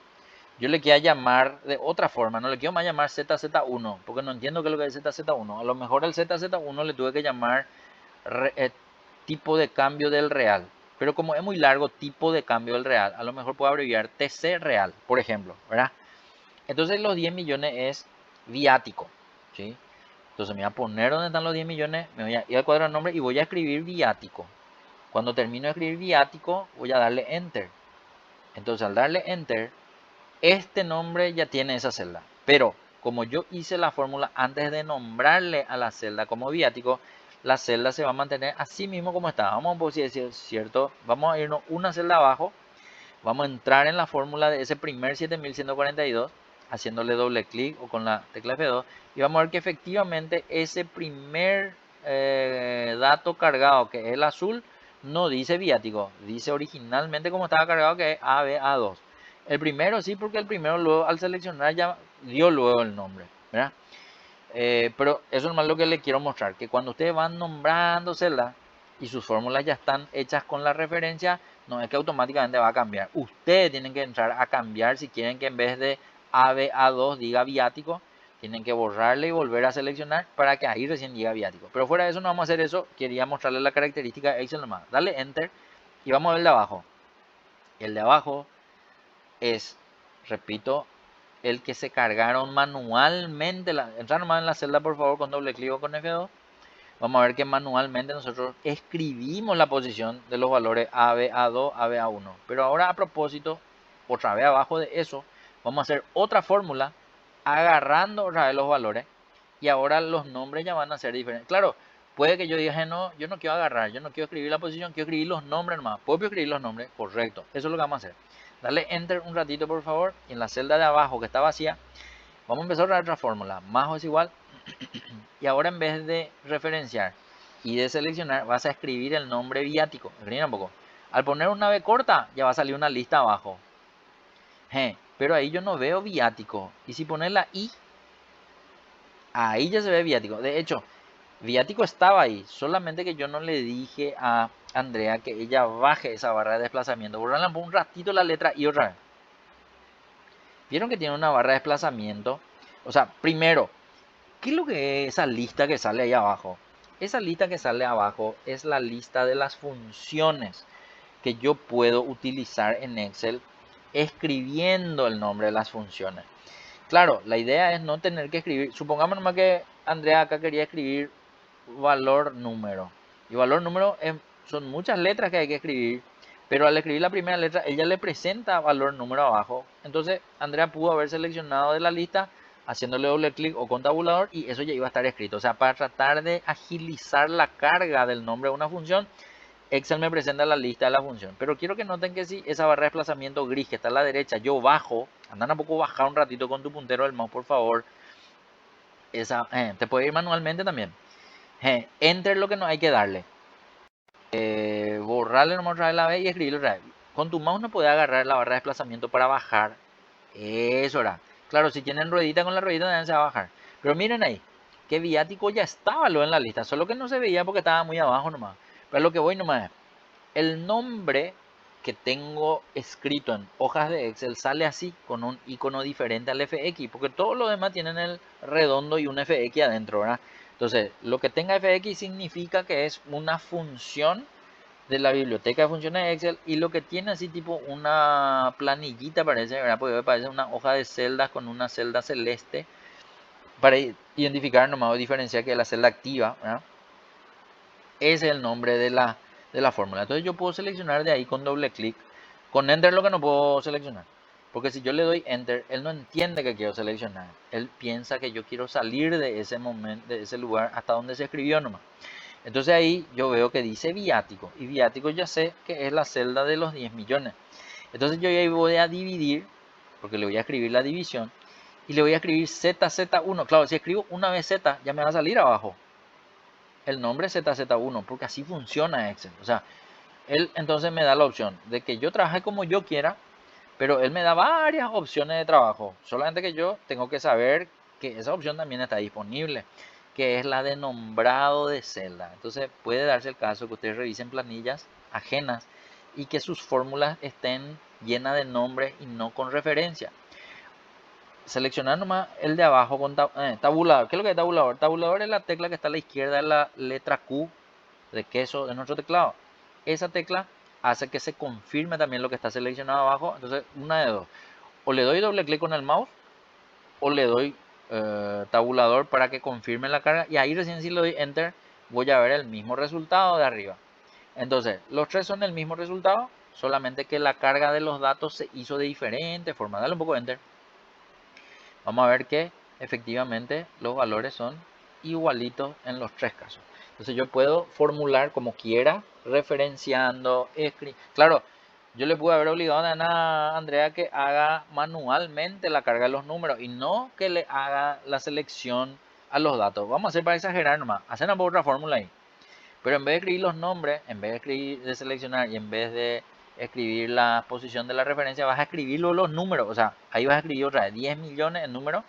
Speaker 1: yo le quiera llamar de otra forma, no le quiero más llamar ZZ1, porque no entiendo qué es lo que es ZZ1. A lo mejor al ZZ1 le tuve que llamar tipo de cambio del real. Pero como es muy largo, tipo de cambio del real, a lo mejor puedo abreviar TC real, por ejemplo, ¿verdad? Entonces los 10 millones es viático, ¿sí? Entonces me voy a poner donde están los 10 millones, me voy a ir al cuadro de nombre y voy a escribir viático. Cuando termino de escribir viático, voy a darle Enter. Entonces al darle Enter, este nombre ya tiene esa celda. Pero como yo hice la fórmula antes de nombrarle a la celda como viático, la celda se va a mantener así mismo como está. Vamos a decir, ¿cierto? Vamos a irnos una celda abajo. Vamos a entrar en la fórmula de ese primer 7142, haciéndole doble clic o con la tecla F2. Y vamos a ver que efectivamente ese primer dato cargado, que es el azul, no dice viático. Dice originalmente como estaba cargado, que es ABA2. El primero sí, porque el primero luego al seleccionar ya dio luego el nombre, ¿verdad? Pero eso es más lo que le quiero mostrar, que cuando ustedes van nombrando celdas y sus fórmulas ya están hechas con la referencia, no es que automáticamente va a cambiar. Ustedes tienen que entrar a cambiar si quieren que en vez de ABA2 diga viático, tienen que borrarle y volver a seleccionar para que ahí recién diga viático. Pero fuera de eso no vamos a hacer eso, quería mostrarles la característica de Excel nomás. Dale Enter y vamos a ver el de abajo. El de abajo es, repito, el que se cargaron manualmente. Entrar nomás en la celda por favor con doble clic o con F2. Vamos a ver que manualmente nosotros escribimos la posición de los valores AB, A2, AB, A1. Pero ahora a propósito, otra vez abajo de eso, vamos a hacer otra fórmula agarrando otra vez los valores. Y ahora los nombres ya van a ser diferentes. Claro, puede que yo diga, no, yo no quiero agarrar, yo no quiero escribir la posición, quiero escribir los nombres nomás. ¿Puedo escribir los nombres? Correcto, eso es lo que vamos a hacer. Dale Enter un ratito por favor. Y en la celda de abajo que está vacía, vamos a empezar otra fórmula. Más o es igual. Y ahora en vez de referenciar y de seleccionar, vas a escribir el nombre viático. Mira un poco. Al poner una B corta, ya va a salir una lista abajo. Pero ahí yo no veo viático. Y si pones la I, ahí ya se ve viático. De hecho, viático estaba ahí. Solamente que yo no le dije a Andrea que ella baje esa barra de desplazamiento. Borrarla por un ratito la letra I otra vez. ¿Vieron que tiene una barra de desplazamiento? O sea, primero, ¿qué es lo que es esa lista que sale ahí abajo? Esa lista que sale abajo es la lista de las funciones que yo puedo utilizar en Excel escribiendo el nombre de las funciones. Claro, la idea es no tener que escribir. Supongamos nomás que Andrea acá quería escribir valor número. Y valor número son muchas letras que hay que escribir. Pero al escribir la primera letra, ella le presenta valor número abajo. Entonces, Andrea pudo haber seleccionado de la lista haciéndole doble clic o con tabulador y eso ya iba a estar escrito. O sea, para tratar de agilizar la carga del nombre de una función, Excel me presenta la lista de la función. Pero quiero que noten que si esa barra de desplazamiento gris que está a la derecha, yo bajo, andan a poco bajar un ratito con tu puntero del mouse, por favor. Te puede ir manualmente también. Enter lo que no hay que darle. Borrarle nomás otra vez la B y escribirle otra vez. Con tu mouse no puedes agarrar la barra de desplazamiento para bajar. Eso era. Claro, si tienen ruedita, con la ruedita también se va a bajar. Pero miren ahí, que viático ya estaba lo en la lista, solo que no se veía porque estaba muy abajo nomás. Pero lo que voy nomás es, el nombre que tengo escrito en hojas de Excel sale así, con un icono diferente al FX, porque todos los demás tienen el redondo y un FX adentro, ¿verdad? Entonces, lo que tenga FX significa que es una función de la biblioteca de funciones de Excel, y lo que tiene así tipo una planillita parece, ¿verdad? Porque parece una hoja de celdas con una celda celeste para identificar nomás o diferenciar que es la celda activa, ¿verdad? Ese es el nombre de la fórmula. Entonces yo puedo seleccionar de ahí con doble clic. Con Enter lo que no puedo seleccionar. Porque si yo le doy Enter, él no entiende que quiero seleccionar. Él piensa que yo quiero salir de ese momento, de ese lugar hasta donde se escribió nomás. Entonces ahí yo veo que dice viático. Y viático ya sé que es la celda de los 10 millones. Entonces yo ahí voy a dividir, porque le voy a escribir la división. Y le voy a escribir ZZ1. Claro, si escribo una vez Z, ya me va a salir abajo el nombre ZZ1, porque así funciona Excel. O sea, él entonces me da la opción de que yo trabaje como yo quiera, pero él me da varias opciones de trabajo. Solamente que yo tengo que saber que esa opción también está disponible, que es la de nombrado de celda. Entonces puede darse el caso que ustedes revisen planillas ajenas y que sus fórmulas estén llenas de nombres y no con referencia. Seleccionar nomás el de abajo con tabulador. ¿Qué es lo que es tabulador? Tabulador es la tecla que está a la izquierda de la letra Q de queso de nuestro teclado. Esa tecla hace que se confirme también lo que está seleccionado abajo. Entonces, una de dos. O le doy doble clic con el mouse o le doy tabulador para que confirme la carga. Y ahí recién si le doy enter voy a ver el mismo resultado de arriba. Entonces, los tres son el mismo resultado, solamente que la carga de los datos se hizo de diferente forma. Dale un poco de enter. Vamos a ver que efectivamente los valores son igualitos en los tres casos. Entonces yo puedo formular como quiera, referenciando, claro, yo le pude haber obligado a Andrea que haga manualmente la carga de los números y no que le haga la selección a los datos. Vamos a hacer para exagerar nomás, hacer una otra fórmula ahí. Pero en vez de escribir los nombres, en vez de seleccionar y en vez de escribir la posición de la referencia, vas a escribir los números. O sea, ahí vas a escribir otra vez 10 millones en número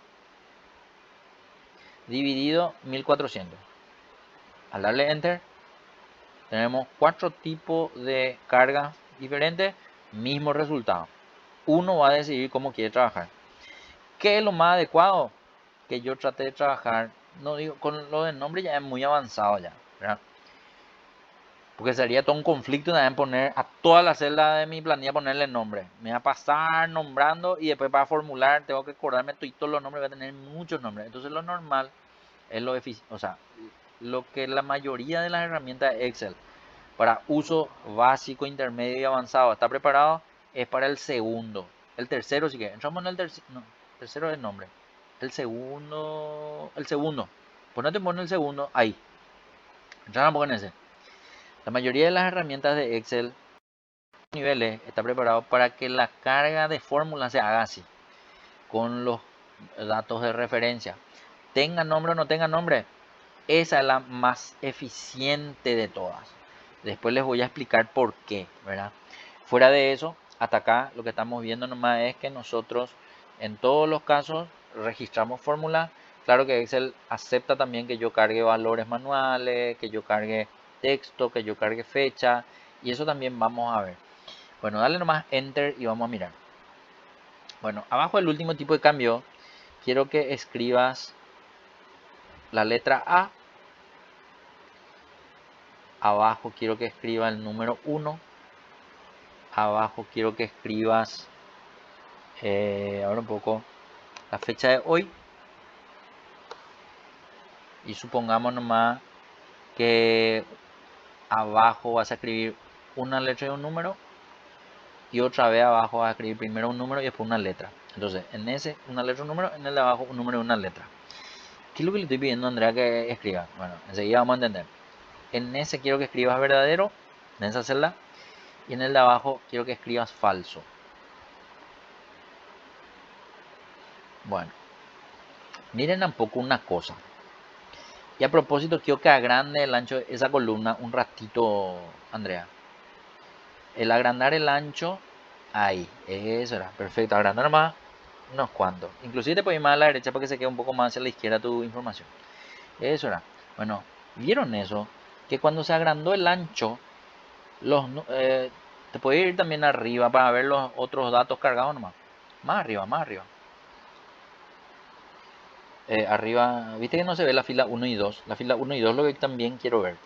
Speaker 1: dividido 1400. Al darle enter, tenemos 4 tipos de cargas diferentes, mismo resultado. Uno va a decidir cómo quiere trabajar. ¿Qué es lo más adecuado? Que yo trate de trabajar, no digo, con lo del nombre ya es muy avanzado ya, ¿verdad? Porque sería todo un conflicto también poner a toda la celda de mi planilla ponerle nombre. Me va a pasar nombrando y después para formular tengo que acordarme todos los nombres, voy a tener muchos nombres. Entonces lo normal es o sea, lo que la mayoría de las herramientas de Excel para uso básico, intermedio y avanzado está preparado es para el segundo. El tercero sí que entramos en el tercero, no, tercero es el nombre. El segundo. Ponete en el segundo ahí. Entramos en ese. La mayoría de las herramientas de Excel niveles está preparado para que la carga de fórmula se haga así, con los datos de referencia. Tenga nombre o no tenga nombre, esa es la más eficiente de todas. Después les voy a explicar por qué, ¿verdad? Fuera de eso, hasta acá lo que estamos viendo nomás es que nosotros en todos los casos registramos fórmulas. Claro que Excel acepta también que yo cargue valores manuales, que yo cargue texto, que yo cargue fecha, y eso también vamos a ver. Bueno, dale nomás enter y vamos a mirar. Bueno, abajo el último tipo de cambio, quiero que escribas la letra A. Abajo quiero que escribas el número 1. Abajo quiero que escribas, ahora un poco, la fecha de hoy. Y supongamos nomás que abajo vas a escribir una letra y un número. Y otra vez abajo vas a escribir primero un número y después una letra. Entonces, en ese, una letra, un número, en el de abajo, un número y una letra. ¿Qué es lo que le estoy pidiendo a Andrea que escriba? Bueno, enseguida vamos a entender. En ese quiero que escribas verdadero, en esa celda. Y en el de abajo quiero que escribas falso. Bueno, miren un poco una cosa. Y a propósito, quiero que agrande el ancho de esa columna un ratito, Andrea. El agrandar el ancho, ahí, eso era, perfecto. Agrandar más unos cuantos. Inclusive te puedes ir más a la derecha para que se quede un poco más hacia la izquierda tu información. Eso era. Bueno, ¿vieron eso? Que cuando se agrandó el ancho, te puedes ir también arriba para ver los otros datos cargados nomás. Más arriba, más arriba. Arriba, viste que no se ve la fila 1 y 2. La fila 1 y 2 lo que también quiero ver.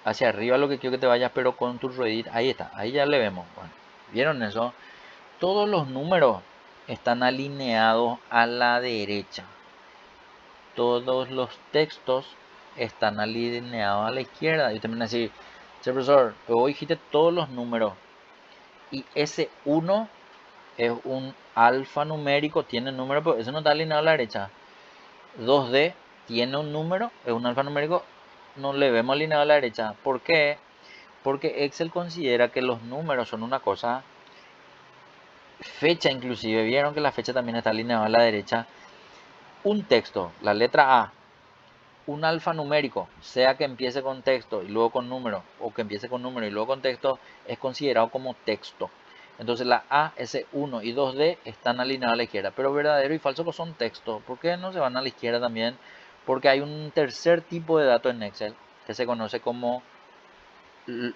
Speaker 1: Hacia arriba lo que quiero que te vayas, pero con tu ruedita. Ahí está, ahí ya le vemos. Bueno, ¿vieron eso? Todos los números están alineados a la derecha. Todos los textos están alineados a la izquierda. Y también decir, sí, profesor, pero vos dijiste todos los números. Y ese 1 es un alfanumérico, tiene número, pero eso no está alineado a la derecha. 2D tiene un número, es un alfanumérico, no le vemos alineado a la derecha. ¿Por qué? Porque Excel considera que los números son una cosa, fecha inclusive, vieron que la fecha también está alineada a la derecha. Un texto, la letra A, un alfanumérico, sea que empiece con texto y luego con número, o que empiece con número y luego con texto, es considerado como texto. Entonces la A, S1 y 2D están alineados a la izquierda, pero verdadero y falso son texto. ¿Por qué no se van a la izquierda también? Porque hay un tercer tipo de dato en Excel que se conoce como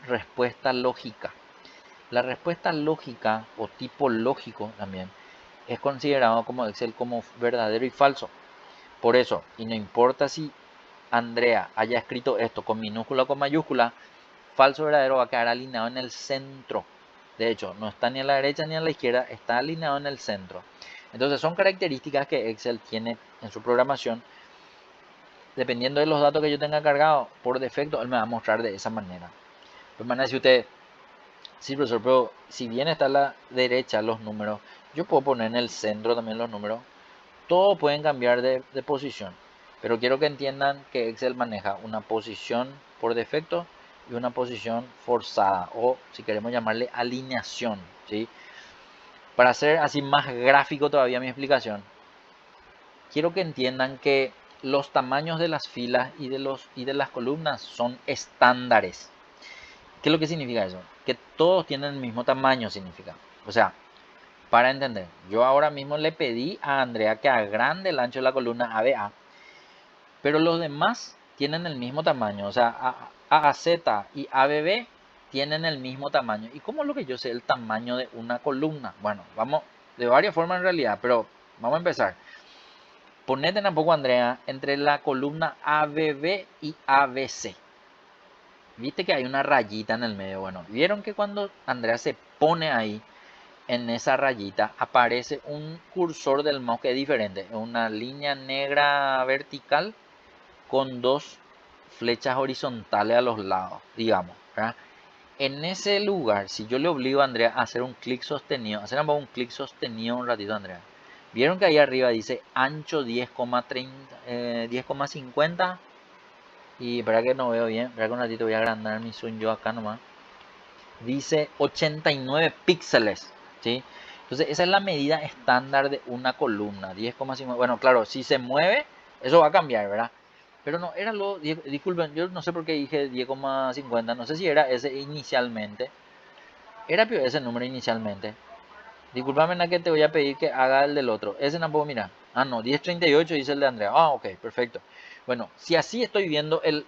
Speaker 1: respuesta lógica. La respuesta lógica o tipo lógico también es considerado como Excel como verdadero y falso. Por eso, y no importa si Andrea haya escrito esto con minúscula o con mayúscula, falso o verdadero va a quedar alineado en el centro. De hecho, no está ni a la derecha ni a la izquierda, está alineado en el centro. Entonces son características que Excel tiene en su programación. Dependiendo de los datos que yo tenga cargados, por defecto, él me va a mostrar de esa manera. De manera, si usted, sí, profesor, pero si bien está a la derecha los números, yo puedo poner en el centro también los números. Todos pueden cambiar de posición. Pero quiero que entiendan que Excel maneja una posición por defecto y una posición forzada, o si queremos llamarle alineación, ¿sí? Para hacer así más gráfico todavía mi explicación, quiero que entiendan que los tamaños de las filas y de las columnas son estándares. ¿Qué es lo que significa eso? Que todos tienen el mismo tamaño, significa. O sea, para entender, yo ahora mismo le pedí a Andrea que agrande el ancho de la columna ABA, pero los demás tienen el mismo tamaño. O sea, AAZ y ABB tienen el mismo tamaño. ¿Y cómo es lo que yo sé el tamaño de una columna? Bueno, vamos de varias formas en realidad, pero vamos a empezar. Ponete un poco, Andrea, entre la columna ABB y ABC. Viste que hay una rayita en el medio. Bueno, vieron que cuando Andrea se pone ahí, en esa rayita, aparece un cursor del mouse que es diferente. Una línea negra vertical con dos flechas horizontales a los lados, digamos, ¿verdad? En ese lugar, si yo le obligo a Andrea a hacer un clic sostenido, hacer un clic sostenido un ratito, Andrea. Vieron que ahí arriba dice ancho 10,30, 10,50. Y para que no veo bien, para que un ratito voy a agrandar mi zoom yo acá nomás. Dice 89 píxeles, ¿sí? Entonces esa es la medida estándar de una columna, 10,5. Bueno, claro, si se mueve, eso va a cambiar, ¿verdad? Pero no, era lo, disculpen, yo no sé por qué dije 10,50, no sé si era ese inicialmente. Era ese número inicialmente. Disculpame, na que te voy a pedir que haga el del otro. Ese tampoco, mira. Ah, no, 10,38 dice el de Andrea. Ah, ok, perfecto. Bueno, si así estoy viendo el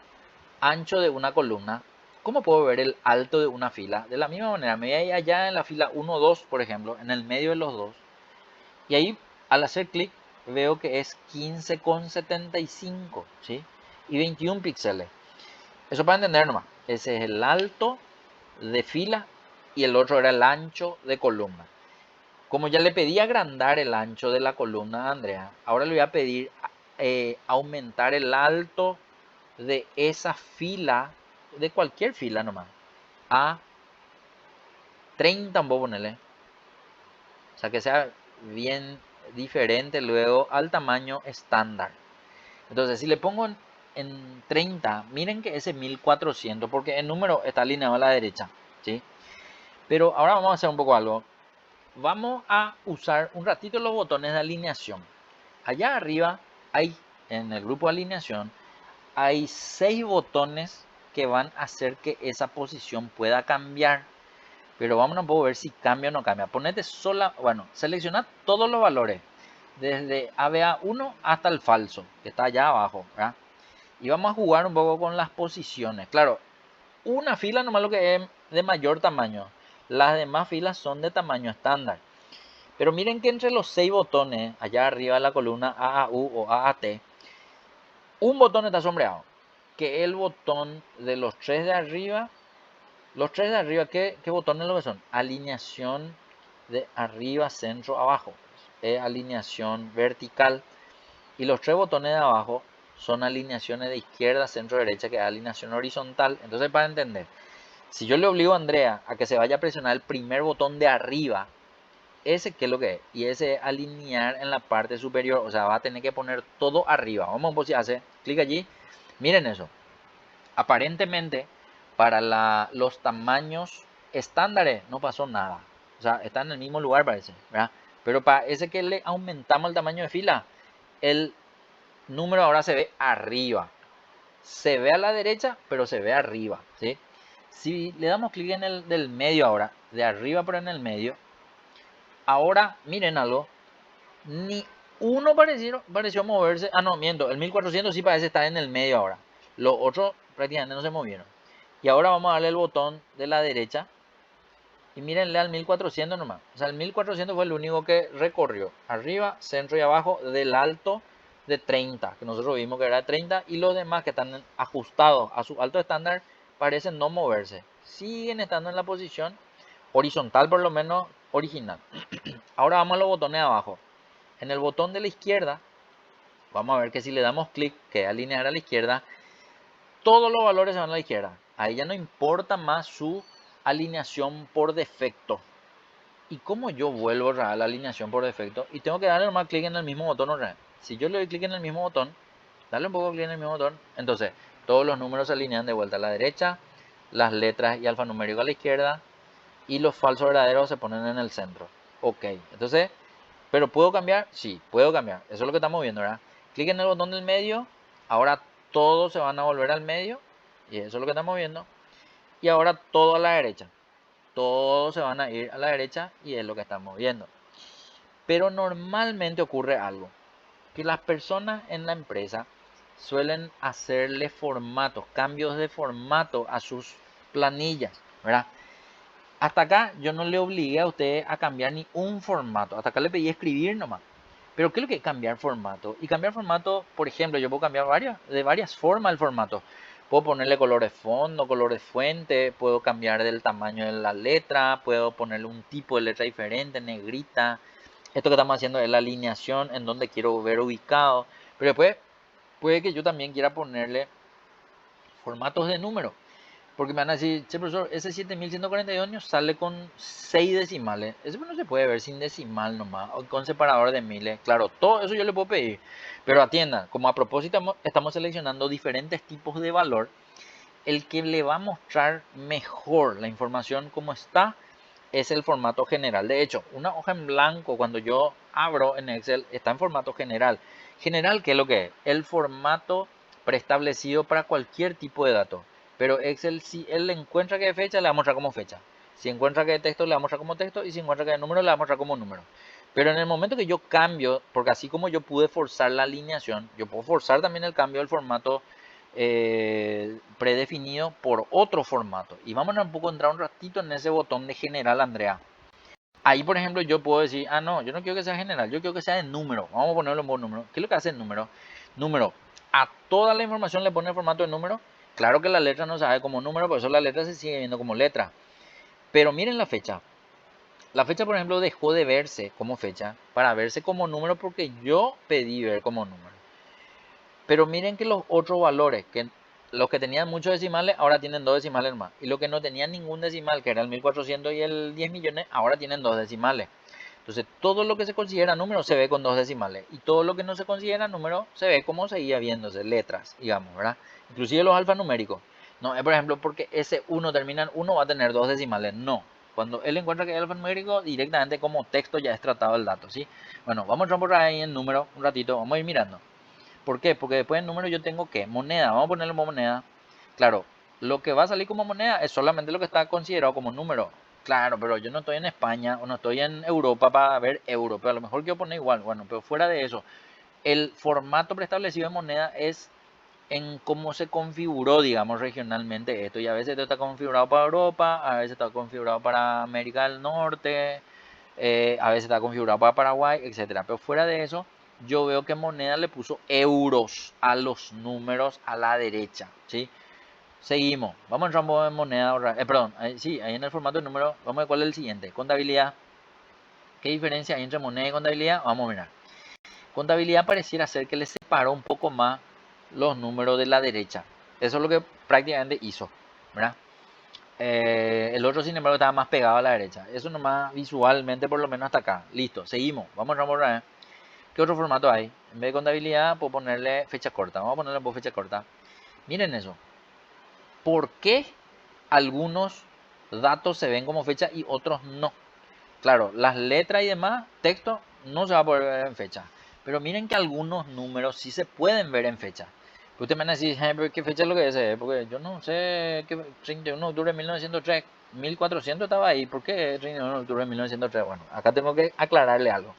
Speaker 1: ancho de una columna, ¿cómo puedo ver el alto de una fila? De la misma manera, me voy a ir allá en la fila 1, 2, por ejemplo, en el medio de los dos. Y ahí, al hacer clic, veo que es 15,75, ¿sí? Y 21 píxeles. Eso para entender nomás. Ese es el alto de fila y el otro era el ancho de columna. Como ya le pedí agrandar el ancho de la columna a Andrea, ahora le voy a pedir aumentar el alto de esa fila, de cualquier fila nomás, a 30, vos ponele. O sea, que sea bien diferente luego al tamaño estándar. Entonces, si le pongo en 30, miren que ese 1400, porque el número está alineado a la derecha, ¿sí? Pero ahora vamos a hacer un poco algo. Vamos a usar un ratito los botones de alineación. Allá arriba hay, en el grupo de alineación, hay 6 botones que van a hacer que esa posición pueda cambiar. Pero vamos a poder ver si cambia o no cambia. Ponete sola, bueno, selecciona todos los valores, desde ABA1 hasta el falso, que está allá abajo, ¿verdad? Y vamos a jugar un poco con las posiciones. Claro, una fila nomás lo que es de mayor tamaño. Las demás filas son de tamaño estándar. Pero miren que entre los 6 botones, allá arriba de la columna AAU o AAT, un botón está sombreado, que es el botón de los 3 de arriba. Los 3 de arriba, ¿qué botones lo que son? Alineación de arriba, centro, abajo. Es alineación vertical. Y los 3 botones de abajo son alineaciones de izquierda, centro, derecha, que es alineación horizontal. Entonces, para entender, si yo le obligo a Andrea a que se vaya a presionar el primer botón de arriba, ese qué es lo que es, y ese es alinear en la parte superior, o sea, va a tener que poner todo arriba. Vamos a hacer clic allí, miren eso. Aparentemente, para los tamaños estándares no pasó nada, o sea, está en el mismo lugar parece, ¿verdad? Pero para ese que le aumentamos el tamaño de fila, el número ahora se ve arriba, se ve a la derecha, pero se ve arriba, ¿sí? Si le damos clic en el del medio ahora, de arriba pero en el medio, ahora miren algo, ni uno pareció moverse. Ah, no, miento, el 1400 sí parece estar en el medio ahora. Los otros prácticamente no se movieron. Y ahora vamos a darle el botón de la derecha. Y mírenle al 1400 nomás. O sea, el 1400 fue el único que recorrió. Arriba, centro y abajo del alto de 30, que nosotros vimos que era de 30, y los demás que están ajustados a su alto estándar parecen no moverse. Siguen estando en la posición horizontal, por lo menos original. Ahora vamos a los botones de abajo. En el botón de la izquierda, vamos a ver que si le damos clic, que alinear a la izquierda, todos los valores se van a la izquierda. Ahí ya no importa más su alineación por defecto. ¿Y cómo yo vuelvo a la alineación por defecto? Y tengo que darle nomás clic en el mismo botón otra vez. Si yo le doy clic en el mismo botón, darle un poco clic en el mismo botón, entonces todos los números se alinean de vuelta a la derecha, las letras y alfanumérico a la izquierda, y los falsos verdaderos se ponen en el centro. Ok, entonces, ¿pero puedo cambiar? Sí, puedo cambiar. Eso es lo que estamos viendo, ¿verdad? Clic en el botón del medio, ahora todos se van a volver al medio, y eso es lo que estamos viendo. Y ahora todo a la derecha. Todos se van a ir a la derecha y es lo que estamos viendo. Pero normalmente ocurre algo, que las personas en la empresa suelen hacerle formatos, cambios de formato a sus planillas, ¿verdad? Hasta acá yo no le obligué a usted a cambiar ni un formato, hasta acá le pedí escribir nomás. Pero ¿qué es lo que es cambiar formato? Y cambiar formato, por ejemplo, yo puedo cambiar de varias formas el formato. Puedo ponerle color de fondo, color de fuente, puedo cambiar del tamaño de la letra, puedo ponerle un tipo de letra diferente, negrita. Esto que estamos haciendo es la alineación en donde quiero ver ubicado. Pero después puede que yo también quiera ponerle formatos de números. Porque me van a decir, che profesor, ese 7142 sale con 6 decimales. Eso no se puede ver sin decimal nomás, o con separador de miles. Claro, todo eso yo le puedo pedir. Pero atiendan, como a propósito estamos seleccionando diferentes tipos de valor, el que le va a mostrar mejor la información como está es el formato general. De hecho, una hoja en blanco cuando yo abro en Excel está en formato general. General, ¿qué es lo que es? El formato preestablecido para cualquier tipo de dato. Pero Excel, si él encuentra que es fecha, le va a mostrar como fecha. Si encuentra que es texto, le va a mostrar como texto. Y si encuentra que es número, le va a mostrar como número. Pero en el momento que yo cambio, porque así como yo pude forzar la alineación, yo puedo forzar también el cambio del formato predefinido por otro formato. Y vamos a un poco entrar un ratito en ese botón de general, Andrea. Ahí, por ejemplo, yo puedo decir, ah, no, yo no quiero que sea general, yo quiero que sea de número. Vamos a ponerlo en buen número. ¿Qué es lo que hace el número? Número, a toda la información le pone el formato de número. Claro que la letra no se sabe como número, por eso la letra se sigue viendo como letra. Pero miren la fecha. La fecha, por ejemplo, dejó de verse como fecha para verse como número porque yo pedí ver como número. Pero miren que los otros valores, que los que tenían muchos decimales, ahora tienen dos decimales más. Y los que no tenían ningún decimal, que era el 1400 y el 10 millones, ahora tienen dos decimales. Entonces, todo lo que se considera número se ve con dos decimales. Y todo lo que no se considera número se ve como seguía viéndose, letras, digamos, ¿verdad? Inclusive los alfanuméricos. No es, por ejemplo, porque ese 1 termina en 1 va a tener dos decimales. No. Cuando él encuentra que es alfanumérico, directamente como texto ya es tratado el dato, ¿sí? Bueno, vamos a por ahí en número un ratito, vamos a ir mirando. ¿Por qué? Porque después del número yo tengo que moneda, vamos a ponerle moneda. Claro, lo que va a salir como moneda es solamente lo que está considerado como número. Claro, pero yo no estoy en España o no estoy en Europa para ver euro, pero a lo mejor quiero poner igual. Bueno, pero fuera de eso, el formato preestablecido de moneda es en cómo se configuró, digamos, regionalmente esto. Y a veces esto está configurado para Europa, a veces está configurado para América del Norte, a veces está configurado para Paraguay, etcétera. Pero fuera de eso, yo veo que Moneda le puso euros a los números a la derecha, ¿sí? Seguimos. Vamos a entrar en Moneda, perdón, sí, ahí en el formato de número, vamos a ver cuál es el siguiente. Contabilidad. ¿Qué diferencia hay entre moneda y contabilidad? Vamos a mirar. Contabilidad pareciera ser que le separó un poco más los números de la derecha. Eso es lo que prácticamente hizo, ¿verdad? El otro, sin embargo, estaba más pegado a la derecha. Eso nomás visualmente, por lo menos hasta acá. Listo, seguimos. Vamos a remover. ¿Qué otro formato hay? En vez de contabilidad, puedo ponerle fecha corta. Vamos a ponerle por fecha corta. Miren eso. ¿Por qué algunos datos se ven como fecha y otros no? Claro, las letras y demás, texto, no se va a poder ver en fecha. Pero miren que algunos números sí se pueden ver en fecha. Usted me van a decir, ¿qué fecha es lo que es? Porque yo no sé, qué 31 de octubre de 1903, 1400 estaba ahí. ¿Por qué 31 de octubre de 1903? Bueno, acá tengo que aclararle algo.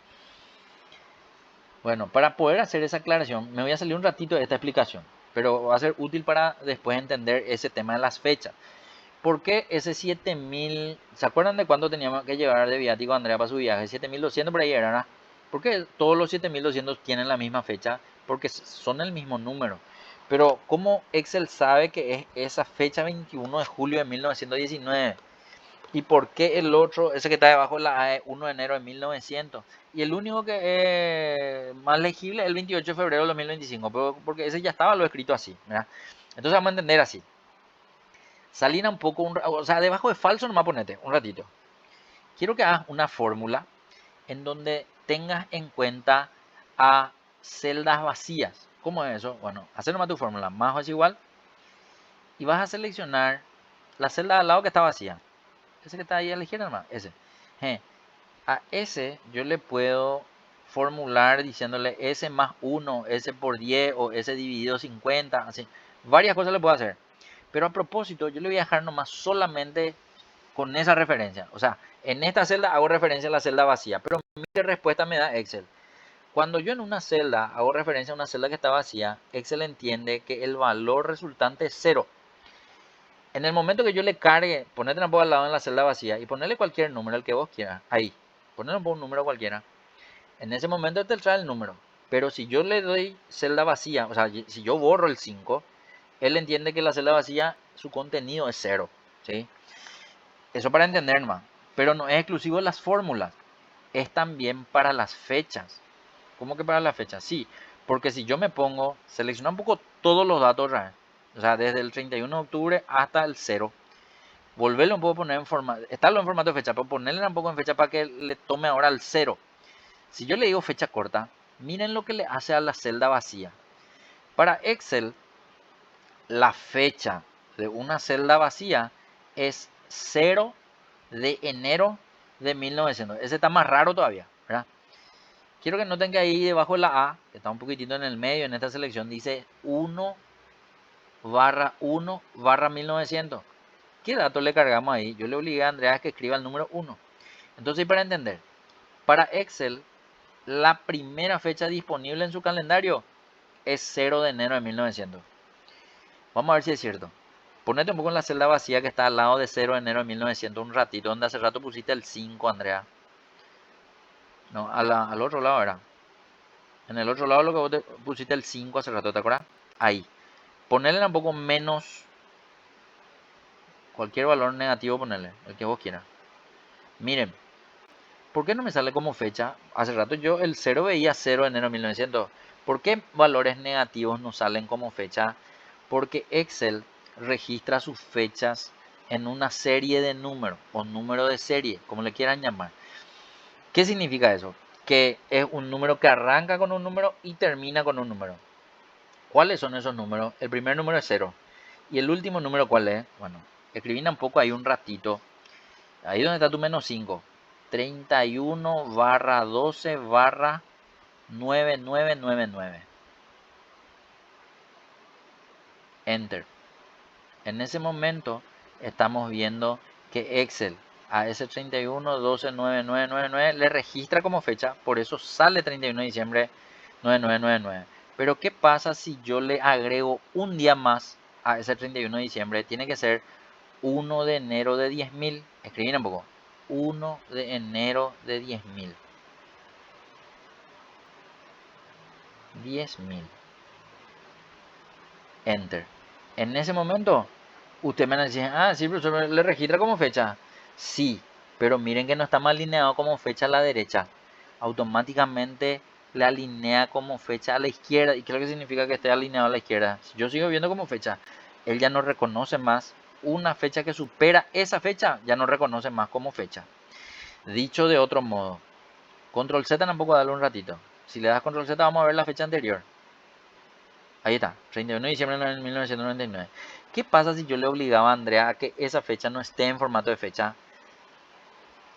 Speaker 1: Bueno, para poder hacer esa aclaración, me voy a salir un ratito de esta explicación, pero va a ser útil para después entender ese tema de las fechas. ¿Por qué ese 7000? ¿Se acuerdan de cuánto teníamos que llevar de viático a Andrea para su viaje? 7200 por ahí era, ¿no? ¿Por qué todos los 7200 tienen la misma fecha? Porque son el mismo número. Pero ¿cómo Excel sabe que es esa fecha 21 de julio de 1919? ¿Y por qué el otro, ese que está debajo de la A, es 1 de enero de 1900? Y el único que es más legible es el 28 de febrero de 2025, porque ese ya estaba lo escrito así, ¿verdad? Entonces vamos a entender así. Salina un poco, o sea, debajo de falso nomás ponete un ratito. Quiero que hagas una fórmula en donde tengas en cuenta a celdas vacías. ¿Cómo es eso? Bueno, hacer nomás tu fórmula, más o es igual, y vas a seleccionar la celda al lado que está vacía. Ese que está ahí a la izquierda nomás, ese. A ese yo le puedo formular diciéndole S más 1, S por 10 o S dividido 50, así. Varias cosas le puedo hacer. Pero a propósito, yo le voy a dejar nomás solamente con esa referencia. O sea, en esta celda hago referencia a la celda vacía, pero mi respuesta me da Excel. Cuando yo en una celda hago referencia a una celda que está vacía, Excel entiende que el valor resultante es 0. En el momento que yo le cargue, ponete un poco al lado en la celda vacía y ponerle cualquier número, el que vos quieras, ahí. Ponerle un número cualquiera. En ese momento te trae el número. Pero si yo le doy celda vacía, o sea, si yo borro el 5, él entiende que la celda vacía, su contenido es 0. ¿Sí? Eso para entender más. Pero no es exclusivo de las fórmulas. Es también para las fechas. ¿Cómo que para las fechas? Sí, porque si yo me pongo, selecciona un poco todos los datos, o sea, desde el 31 de octubre hasta el 0. Volverlo un poco a poner en formato, estarlo en formato de fecha, pero ponerle un poco en fecha para que le tome ahora el 0. Si yo le digo fecha corta, miren lo que le hace a la celda vacía. Para Excel, la fecha de una celda vacía es 0 de enero de 1900. Ese está más raro todavía, ¿verdad? Quiero que noten que ahí debajo de la A, que está un poquitito en el medio en esta selección, dice 1/1/1900. ¿Qué dato le cargamos ahí? Yo le obligué a Andrea a que escriba el número 1. Entonces, para entender, para Excel, la primera fecha disponible en su calendario es 0 de enero de 1900. Vamos a ver si es cierto. Ponete un poco en la celda vacía que está al lado de 0 de enero de 1900 un ratito, donde hace rato pusiste el 5, Andrea. No, al otro lado era. En el otro lado lo que vos pusiste el 5 hace rato, ¿te acuerdas? Ahí. Ponerle un poco menos, cualquier valor negativo, ponerle, el que vos quieras. Miren, ¿por qué no me sale como fecha? Hace rato yo el 0 veía 0 de enero de 1900. ¿Por qué valores negativos no salen como fecha? Porque Excel registra sus fechas en una serie de números o número de serie, como le quieran llamar. ¿Qué significa eso? Que es un número que arranca con un número y termina con un número. ¿Cuáles son esos números? El primer número es 0. ¿Y el último número cuál es? Bueno, escribí un poco ahí un ratito. Ahí donde está tu menos 5. 31/12/9999. Enter. En ese momento estamos viendo que Excel a ese 31/12/9999 le registra como fecha, por eso sale 31 de diciembre 9999. Pero ¿qué pasa si yo le agrego un día más a ese 31 de diciembre? Tiene que ser 1 de enero de 10.000. Escribí un poco. 1 de enero de 10.000. 10.000. Enter. En ese momento, usted me dice, sí, profesor, ¿le registra como fecha? Sí, pero miren que no está mal alineado como fecha a la derecha. Automáticamente le alinea como fecha a la izquierda. ¿Y qué es lo que significa que esté alineado a la izquierda? Si yo sigo viendo como fecha, él ya no reconoce más una fecha que supera esa fecha, ya no reconoce más como fecha. Dicho de otro modo, control Z tampoco darle un ratito. Si le das control Z, vamos a ver la fecha anterior. Ahí está, 31 de diciembre de 1999. ¿Qué pasa si yo le obligaba a Andrea a que esa fecha no esté en formato de fecha?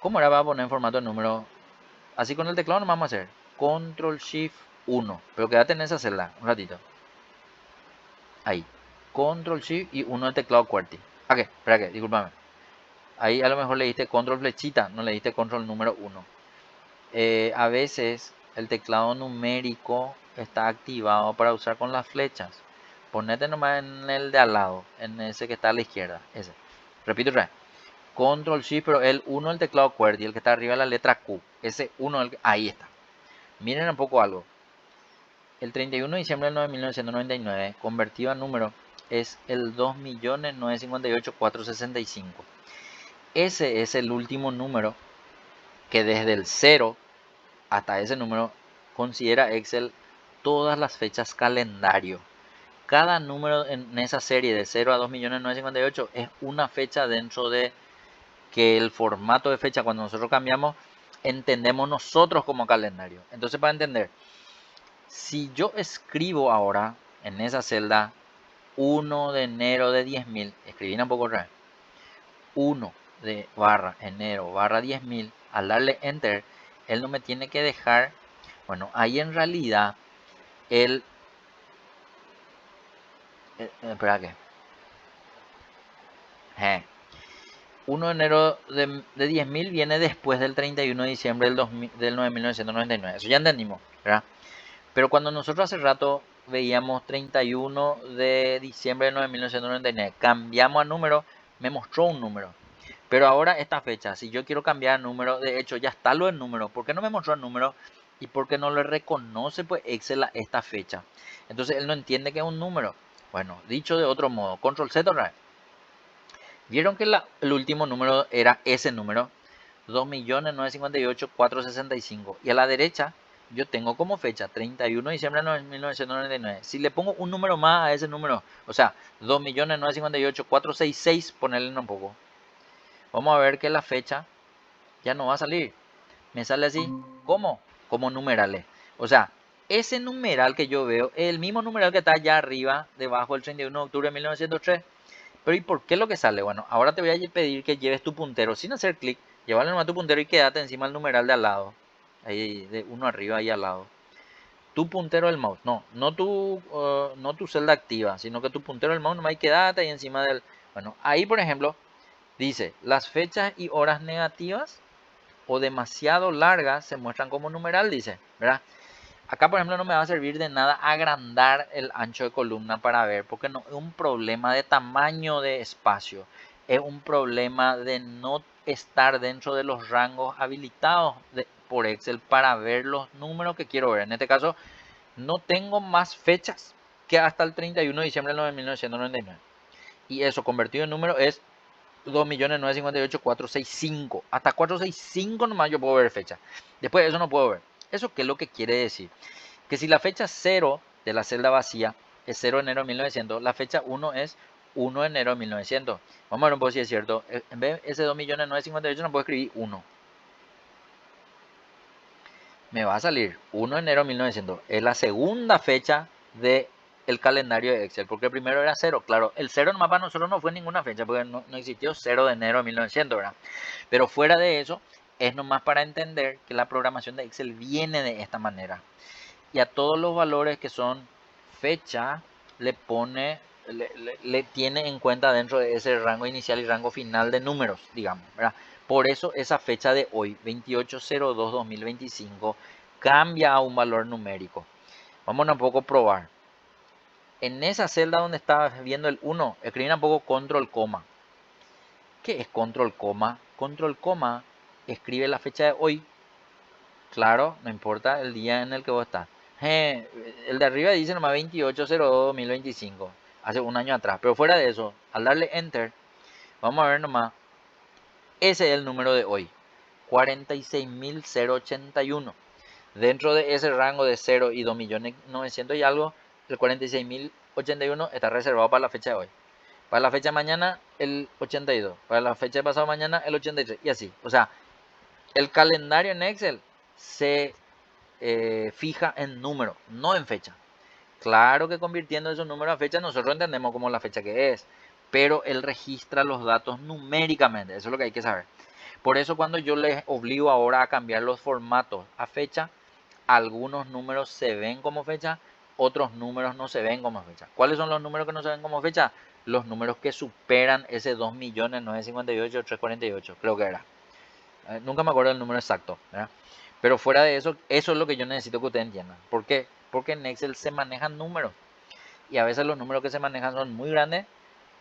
Speaker 1: ¿Cómo era? Va a poner en formato de número. Así con el teclado no vamos a hacer. Control Shift 1. Pero quédate en esa celda un ratito. Ahí. Control Shift y 1 del teclado QWERTY. Ok, espera que, discúlpame. Ahí a lo mejor le diste control flechita, no le diste control número 1. A veces el teclado numérico está activado para usar con las flechas. Ponete nomás en el de al lado, en ese que está a la izquierda, ese. Repito otra vez. Control Shift, pero el 1 el teclado QWERTY, el que está arriba de la letra Q. Ese 1, ahí está. Miren un poco algo. El 31 de diciembre de 1999, convertido a número, es el 2.958.465. Ese es el último número que desde el 0 hasta ese número considera Excel todas las fechas calendario. Cada número en esa serie de 0 a 2.958 es una fecha dentro de que el formato de fecha cuando nosotros cambiamos entendemos nosotros como calendario. Entonces, para entender, si yo escribo ahora en esa celda 1 de enero de 10.000, escribí un poco otra vez, 1 de barra enero barra 10.000, al darle enter, él no me tiene que dejar, bueno, ahí en realidad, él, espera que, 1 de enero de 10.000 viene después del 31 de diciembre del 9.999, eso ya entendimos, ¿verdad? Pero cuando nosotros hace rato veíamos 31 de diciembre de 9.999, cambiamos a número, me mostró un número. Pero ahora esta fecha, si yo quiero cambiar el número, de hecho ya está lo del número. ¿Por qué no me mostró el número? Y por qué no le reconoce pues Excel a esta fecha. Entonces él no entiende que es un número. Bueno, dicho de otro modo, control Z otra vez. Vieron que el último número era ese número, 2.958.465. Y a la derecha yo tengo como fecha 31 de diciembre de 1999. Si le pongo un número más a ese número, o sea, 2.958.466, ponerle un poco. Vamos a ver que la fecha ya no va a salir. Me sale así, ¿cómo? Como numerales. O sea, ese numeral que yo veo es el mismo numeral que está allá arriba, debajo del 31 de octubre de 1903. Pero ¿y por qué lo que sale? Bueno, ahora te voy a pedir que lleves tu puntero sin hacer clic. Llévale nomás tu puntero y quédate encima del numeral de al lado. Ahí, de uno arriba, ahí al lado. Tu puntero del mouse. No tu celda activa, sino que tu puntero del mouse nomás y quédate ahí encima del... Bueno, ahí por ejemplo, dice, las fechas y horas negativas o demasiado largas se muestran como numeral, dice, ¿verdad? Acá, por ejemplo, no me va a servir de nada agrandar el ancho de columna para ver, porque no es un problema de tamaño de espacio, es un problema de no estar dentro de los rangos habilitados por Excel para ver los números que quiero ver. En este caso, no tengo más fechas que hasta el 31 de diciembre de 1999. Y eso convertido en número es 2.958.465. Hasta 465 nomás yo puedo ver fecha. Después de eso no puedo ver. ¿Eso qué es lo que quiere decir? Que si la fecha 0 de la celda vacía es 0 de enero de 1900, la fecha 1 es 1 de enero de 1900. Vamos a ver un poco si es cierto. En vez de ese 2.958 no puedo escribir 1. Me va a salir 1 de enero de 1900. Es la segunda fecha de el calendario de Excel, porque el primero era 0. Claro, el 0 nomás para nosotros no fue ninguna fecha, porque no existió 0 de enero de 1900, ¿verdad? Pero fuera de eso, es nomás para entender que la programación de Excel viene de esta manera. Y a todos los valores que son fecha, le pone, le tiene en cuenta dentro de ese rango inicial y rango final de números, digamos, ¿verdad? Por eso esa fecha de hoy, 28/02/2025, cambia a un valor numérico. Vamos a un poco probar. En esa celda donde estabas viendo el 1, escribí un poco control coma. ¿Qué es control coma? Control coma escribe la fecha de hoy. Claro, no importa el día en el que vos estás. El de arriba dice nomás 28/02/2025, hace un año atrás. Pero fuera de eso, al darle enter, vamos a ver nomás, ese es el número de hoy, 46.081. Dentro de ese rango de 0 y 2.900.000 y algo, el 46.081 está reservado para la fecha de hoy. Para la fecha de mañana, el 82. Para la fecha de pasado mañana, el 83. Y así. O sea, el calendario en Excel se fija en número, no en fecha. Claro que convirtiendo esos números a fecha, nosotros entendemos como la fecha que es, pero él registra los datos numéricamente, eso es lo que hay que saber. Por eso cuando yo les obligo ahora a cambiar los formatos a fecha, algunos números se ven como fecha, otros números no se ven como fecha. ¿Cuáles son los números que no se ven como fecha? Los números que superan ese 2.958.348, creo que era. Nunca me acuerdo el número exacto, ¿verdad? Pero fuera de eso, eso es lo que yo necesito que ustedes entiendan. ¿Por qué? Porque en Excel se manejan números. Y a veces los números que se manejan son muy grandes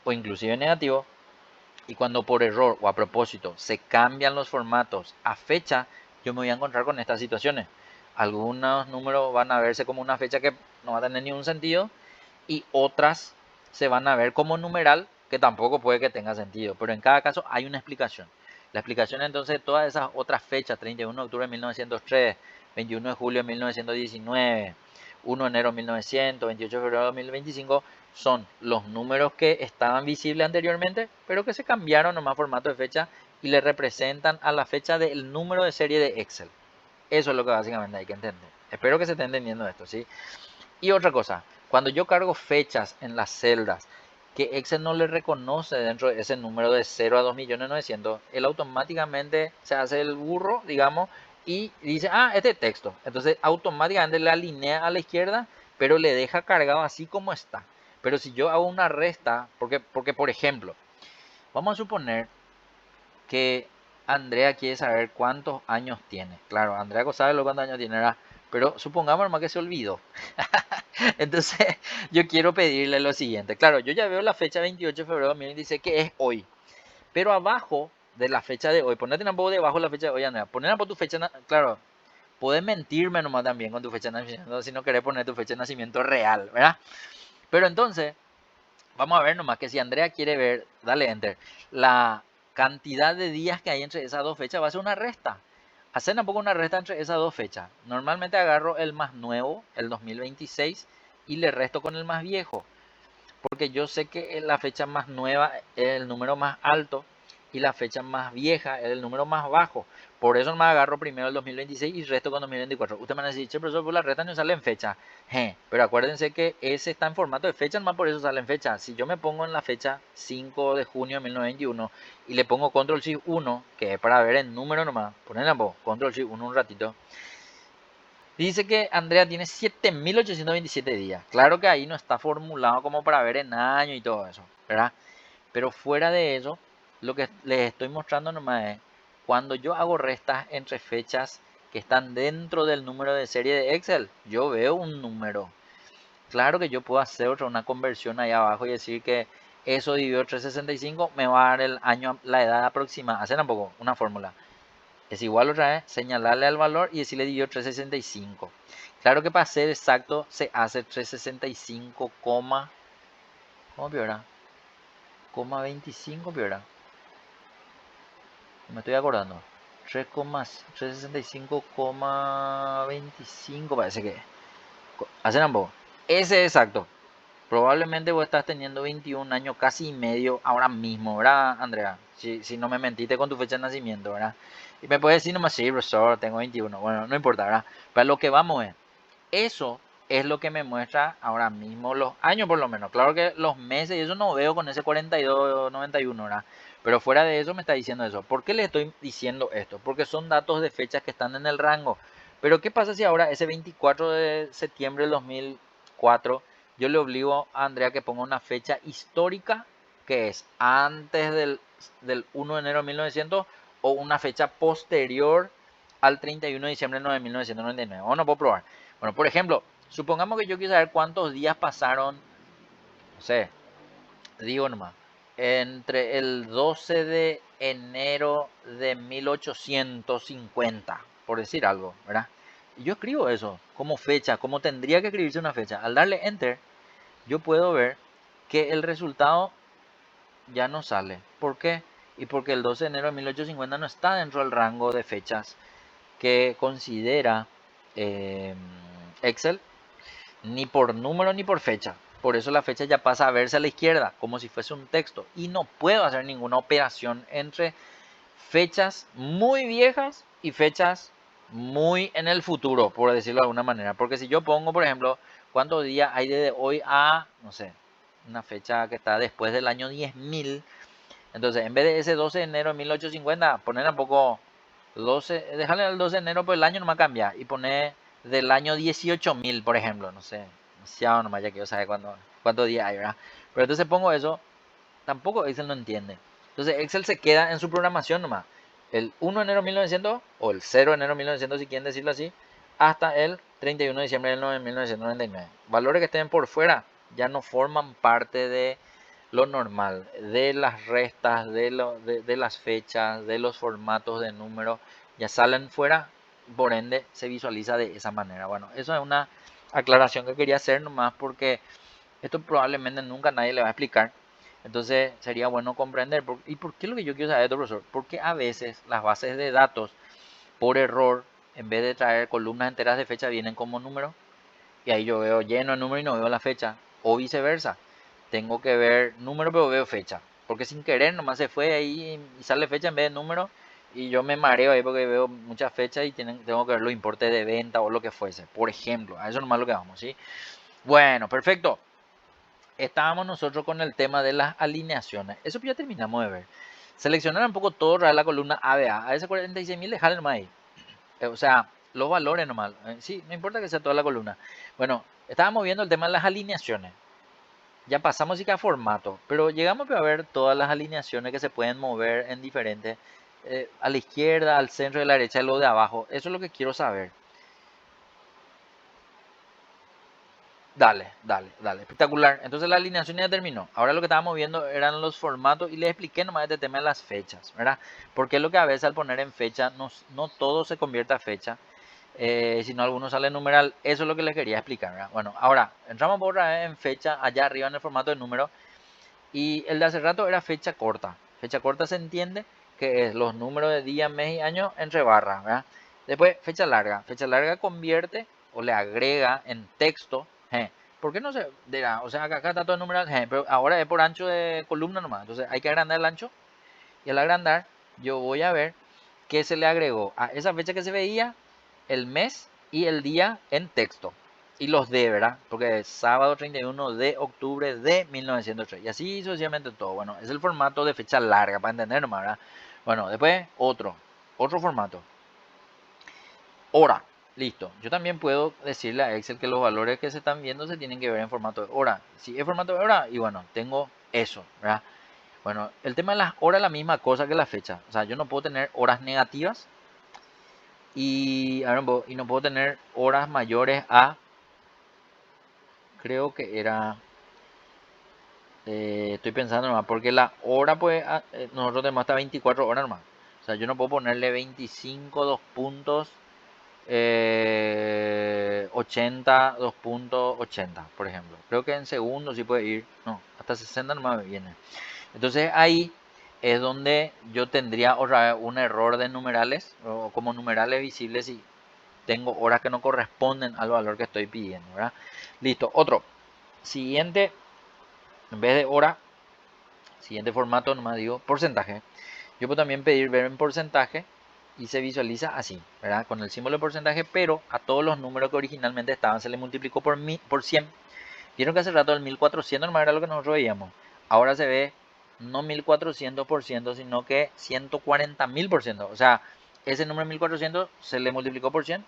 Speaker 1: o inclusive negativos. Y cuando por error o a propósito se cambian los formatos a fecha, yo me voy a encontrar con estas situaciones. Algunos números van a verse como una fecha que no va a tener ningún sentido y otras se van a ver como numeral que tampoco puede que tenga sentido, pero en cada caso hay una explicación. La explicación entonces de todas esas otras fechas, 31 de octubre de 1903, 21 de julio de 1919, 1 de enero de 1900, 28 de febrero de 2025, son los números que estaban visibles anteriormente, pero que se cambiaron nomás formato de fecha y le representan a la fecha del número de serie de Excel. Eso es lo que básicamente hay que entender. Espero que se esté entendiendo esto, ¿sí? Y otra cosa, cuando yo cargo fechas en las celdas que Excel no le reconoce dentro de ese número de 0 a 2.900.000, él automáticamente se hace el burro, digamos, y dice, ah, este es texto. Entonces automáticamente le alinea a la izquierda, pero le deja cargado así como está. Pero si yo hago una resta, porque por ejemplo, vamos a suponer que Andrea quiere saber cuántos años tiene. Claro, Andrea sabe lo cuántos años tiene, ¿verdad? Pero supongamos nomás que se olvidó. Entonces, yo quiero pedirle lo siguiente. Claro, yo ya veo la fecha 28 de febrero de 2026, que es hoy. Pero abajo de la fecha de hoy, ponete un poco debajo de la fecha de hoy, Andrea. Poner por tu fecha, claro, puedes mentirme nomás también con tu fecha de nacimiento si no querés poner tu fecha de nacimiento real, ¿verdad? Pero entonces, vamos a ver nomás que si Andrea quiere ver, dale enter, la cantidad de días que hay entre esas dos fechas va a ser una resta. Hacer un poco una resta entre esas dos fechas. Normalmente agarro el más nuevo, el 2026, y le resto con el más viejo. Porque yo sé que la fecha más nueva es el número más alto y la fecha más vieja es el número más bajo. Por eso me agarro primero el 2026 y resto con 2024. Usted me va a decir, che, profesor, por la resta no sale en fecha. Pero acuérdense que ese está en formato de fecha, más por eso sale en fecha. Si yo me pongo en la fecha 5 de junio de 1921 y le pongo control shift 1, que es para ver el número nomás, ponenle control shift 1 un ratito. Dice que Andrea tiene 7.827 días. Claro que ahí no está formulado como para ver en año y todo eso, ¿verdad? Pero fuera de eso, lo que les estoy mostrando nomás es cuando yo hago restas entre fechas que están dentro del número de serie de Excel, yo veo un número. Claro que yo puedo hacer una conversión ahí abajo y decir que eso dividido 365 me va a dar el año, la edad aproximada. Hacer un poco una fórmula. Es igual otra vez, señalarle al valor y decirle dividido 365. Claro que para ser exacto se hace 365, ¿cómo piora? Coma 25 piora. Me estoy acordando. 3,365,25 parece que. Hacen ambos. Ese es exacto. Probablemente vos estás teniendo 21 años, casi y medio ahora mismo, ¿verdad, Andrea? Si no me mentiste con tu fecha de nacimiento, ¿verdad? Y me puedes decir nomás, sí, profesor, tengo 21. Bueno, no importa, ¿verdad? Pero lo que vamos es, eso es lo que me muestra ahora mismo los años por lo menos. Claro que los meses y eso no veo con ese 4291, ¿verdad? Pero fuera de eso me está diciendo eso. ¿Por qué le estoy diciendo esto? Porque son datos de fechas que están en el rango. Pero ¿qué pasa si ahora ese 24 de septiembre del 2004 yo le obligo a Andrea que ponga una fecha histórica que es antes del 1 de enero de 1900 o una fecha posterior al 31 de diciembre de 1999? O no puedo probar. Bueno, por ejemplo, supongamos que yo quiero saber cuántos días pasaron, no sé, digo nomás, entre el 12 de enero de 1850, por decir algo, ¿verdad? Y yo escribo eso como fecha, como tendría que escribirse una fecha. Al darle enter, yo puedo ver que el resultado ya no sale. ¿Por qué? Y porque el 12 de enero de 1850 no está dentro del rango de fechas que considera eh, Excel, ni por número ni por fecha. Por eso la fecha ya pasa a verse a la izquierda, como si fuese un texto. Y no puedo hacer ninguna operación entre fechas muy viejas y fechas muy en el futuro, por decirlo de alguna manera. Porque si yo pongo, por ejemplo, cuántos días hay desde hoy a, no sé, una fecha que está después del año 10.000, entonces en vez de ese 12 de enero de 1850, poner un poco 12, dejarle el 12 de enero, pues el año no va a cambiar. Y poner del año 18.000, por ejemplo, no sé, demasiado nomás, ya que yo sabe cuántos días hay, ¿verdad? Pero entonces pongo eso, tampoco Excel no entiende. Entonces Excel se queda en su programación nomás. El 1 de enero de 1900 o el 0 de enero de 1900, si quieren decirlo así, hasta el 31 de diciembre de 1999. Valores que estén por fuera ya no forman parte de lo normal, de las restas, de las fechas, de los formatos de números, ya salen fuera por ende se visualiza de esa manera. Bueno, eso es una aclaración que quería hacer nomás porque esto probablemente nunca nadie le va a explicar. Entonces sería bueno comprender. ¿Y por qué lo que yo quiero saber de esto, profesor? Porque a veces las bases de datos, por error, en vez de traer columnas enteras de fecha, vienen como números. Y ahí yo veo lleno de número y no veo la fecha. O viceversa. Tengo que ver número pero veo fecha. Porque sin querer nomás se fue ahí y sale fecha en vez de número. Y yo me mareo ahí porque veo muchas fechas y tengo que ver los importes de venta o lo que fuese. Por ejemplo, a eso nomás lo que vamos, ¿sí? Bueno, perfecto. Estábamos nosotros con el tema de las alineaciones. Eso ya terminamos de ver. Seleccionar un poco todo la columna ABA. A ese 46.000 dejarle nomás ahí. O sea, los valores nomás. Sí, no importa que sea toda la columna. Bueno, estábamos viendo el tema de las alineaciones. Ya pasamos a formato, pero llegamos a ver todas las alineaciones que se pueden mover en diferentes, a la izquierda, al centro, de la derecha y lo de abajo. Eso es lo que quiero saber. Dale, dale, dale. Espectacular. Entonces la alineación ya terminó. Ahora lo que estábamos viendo eran los formatos y les expliqué nomás este tema de las fechas, ¿verdad? Porque es lo que a veces al poner en fecha no todo se convierte a fecha, sino algunos sale numeral. Eso es lo que les quería explicar, ¿verdad? Bueno, ahora entramos por otra vez en fecha, allá arriba en el formato de número. Y el de hace rato era fecha corta. Fecha corta se entiende que es los números de día, mes y año entre barras, ¿verdad? Después, fecha larga. Fecha larga convierte o le agrega en texto. ¿Por qué no se dirá? O sea, acá está todo el número, pero ahora es por ancho de columna nomás. Entonces hay que agrandar el ancho. Y al agrandar, yo voy a ver qué se le agregó a esa fecha que se veía, el mes y el día en texto. Y los de, ¿verdad? Porque es sábado 31 de octubre de 1903. Y así sucesivamente todo. Bueno, es el formato de fecha larga, para entender nomás, ¿verdad? Bueno, después otro formato. Hora. Listo. Yo también puedo decirle a Excel que los valores que se están viendo se tienen que ver en formato de hora. Si es formato de hora, y bueno, tengo eso, ¿verdad? Bueno, el tema de las horas es la misma cosa que la fecha. O sea, yo no puedo tener horas negativas y, y no puedo tener horas mayores a, creo que era, estoy pensando nomás, porque la hora, pues, nosotros tenemos hasta 24 horas nomás. O sea, yo no puedo ponerle 25, 2 puntos, 80, 2 puntos, 80, por ejemplo. Creo que en segundos sí puede ir, no, hasta 60 nomás me viene. Entonces ahí es donde yo tendría otra vez un error de numerales o como numerales visibles si tengo horas que no corresponden al valor que estoy pidiendo, ¿verdad? Listo, otro. Siguiente, en vez de hora, siguiente formato, nomás digo porcentaje. Yo puedo también pedir ver en porcentaje y se visualiza así, ¿verdad? Con el símbolo de porcentaje, pero a todos los números que originalmente estaban se le multiplicó por 100. Vieron que hace rato el 1400 no era lo que nosotros veíamos. Ahora se ve no 1400%, sino que 140.000%. O sea, ese número 1400 se le multiplicó por 100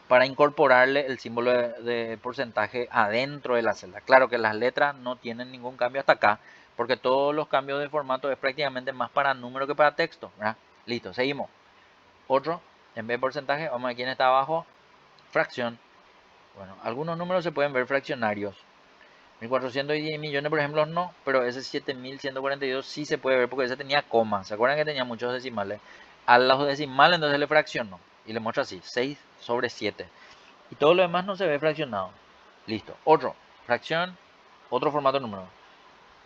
Speaker 1: para incorporarle el símbolo de porcentaje adentro de la celda. Claro que las letras no tienen ningún cambio hasta acá, porque todos los cambios de formato es prácticamente más para número que para texto, ¿verdad? Listo, seguimos. Otro, en vez de porcentaje, vamos a ver quién está abajo, fracción. Bueno, algunos números se pueden ver fraccionarios. 1410 millones, por ejemplo, no, pero ese 7142 sí se puede ver porque ese tenía coma. ¿Se acuerdan que tenía muchos decimales? A los decimales entonces le fracciono y le muestro así, 6/7. Y todo lo demás no se ve fraccionado. Listo. Otro, fracción, otro formato número.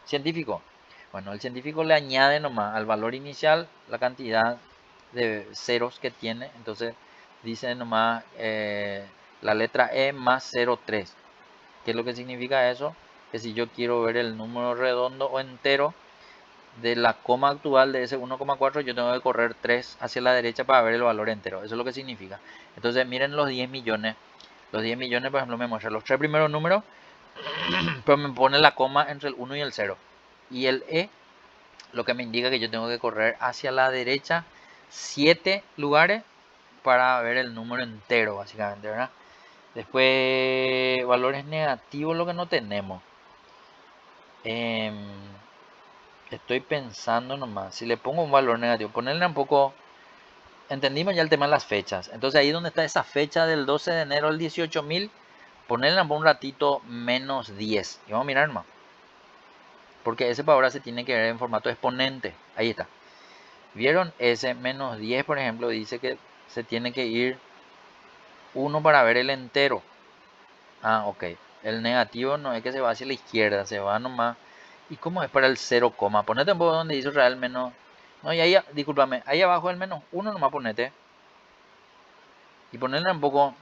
Speaker 1: Científico. Bueno, el científico le añade nomás al valor inicial la cantidad de ceros que tiene. Entonces dice nomás la letra E más 0,3. ¿Qué es lo que significa eso? Que si yo quiero ver el número redondo o entero de la coma actual de ese 1,4, yo tengo que correr 3 hacia la derecha para ver el valor entero. Eso es lo que significa. Entonces miren los 10 millones. Los 10 millones, por ejemplo, me muestra los tres primeros números, pero me pone la coma entre el 1 y el 0. Y el E, lo que me indica que yo tengo que correr hacia la derecha 7 lugares para ver el número entero, básicamente, ¿verdad? Después, valores negativos, lo que no tenemos. Em, Estoy pensando nomás, si le pongo un valor negativo, ponerle un poco, entendimos ya el tema de las fechas. Entonces ahí donde está esa fecha del 12 de enero al 18.000, ponerle un ratito menos 10. Y vamos a mirar nomás, porque ese para ahora se tiene que ver en formato exponente. Ahí está. ¿Vieron? Ese menos 10, por ejemplo, dice que se tiene que ir 1 para ver el entero. Ah, ok. El negativo no es que se va hacia la izquierda, se va nomás. ¿Y cómo es para el 0, coma? Ponete un poco donde dice real menos. No, y ahí, discúlpame, ahí abajo el menos 1 nomás ponete. Y ponerle un poco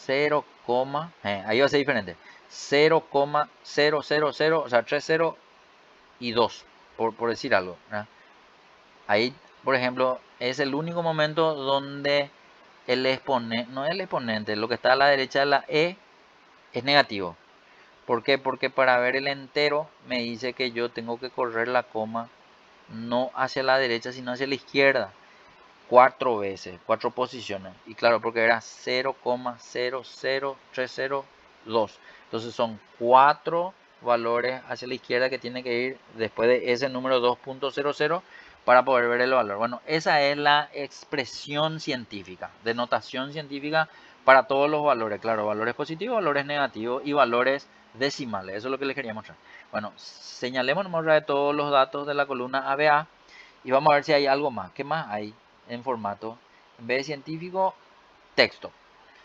Speaker 1: 0, ahí va a ser diferente. 0,000, o sea, 30 y 2, por decir algo, ¿verdad? Ahí, por ejemplo, es el único momento donde el exponente, no el exponente, lo que está a la derecha de la E es negativo. ¿Por qué? Porque para ver el entero me dice que yo tengo que correr la coma no hacia la derecha, sino hacia la izquierda. 4 veces, 4 posiciones. Y claro, porque era 0,00302. Entonces son 4 valores hacia la izquierda que tiene que ir después de ese número 2.00 para poder ver el valor. Bueno, esa es la expresión científica, de notación científica para todos los valores. Claro, valores positivos, valores negativos y valores decimales. Eso es lo que les quería mostrar. Bueno, señalemos de todos los datos de la columna ABA y vamos a ver si hay algo más. ¿Qué más hay en formato? En vez de científico, texto.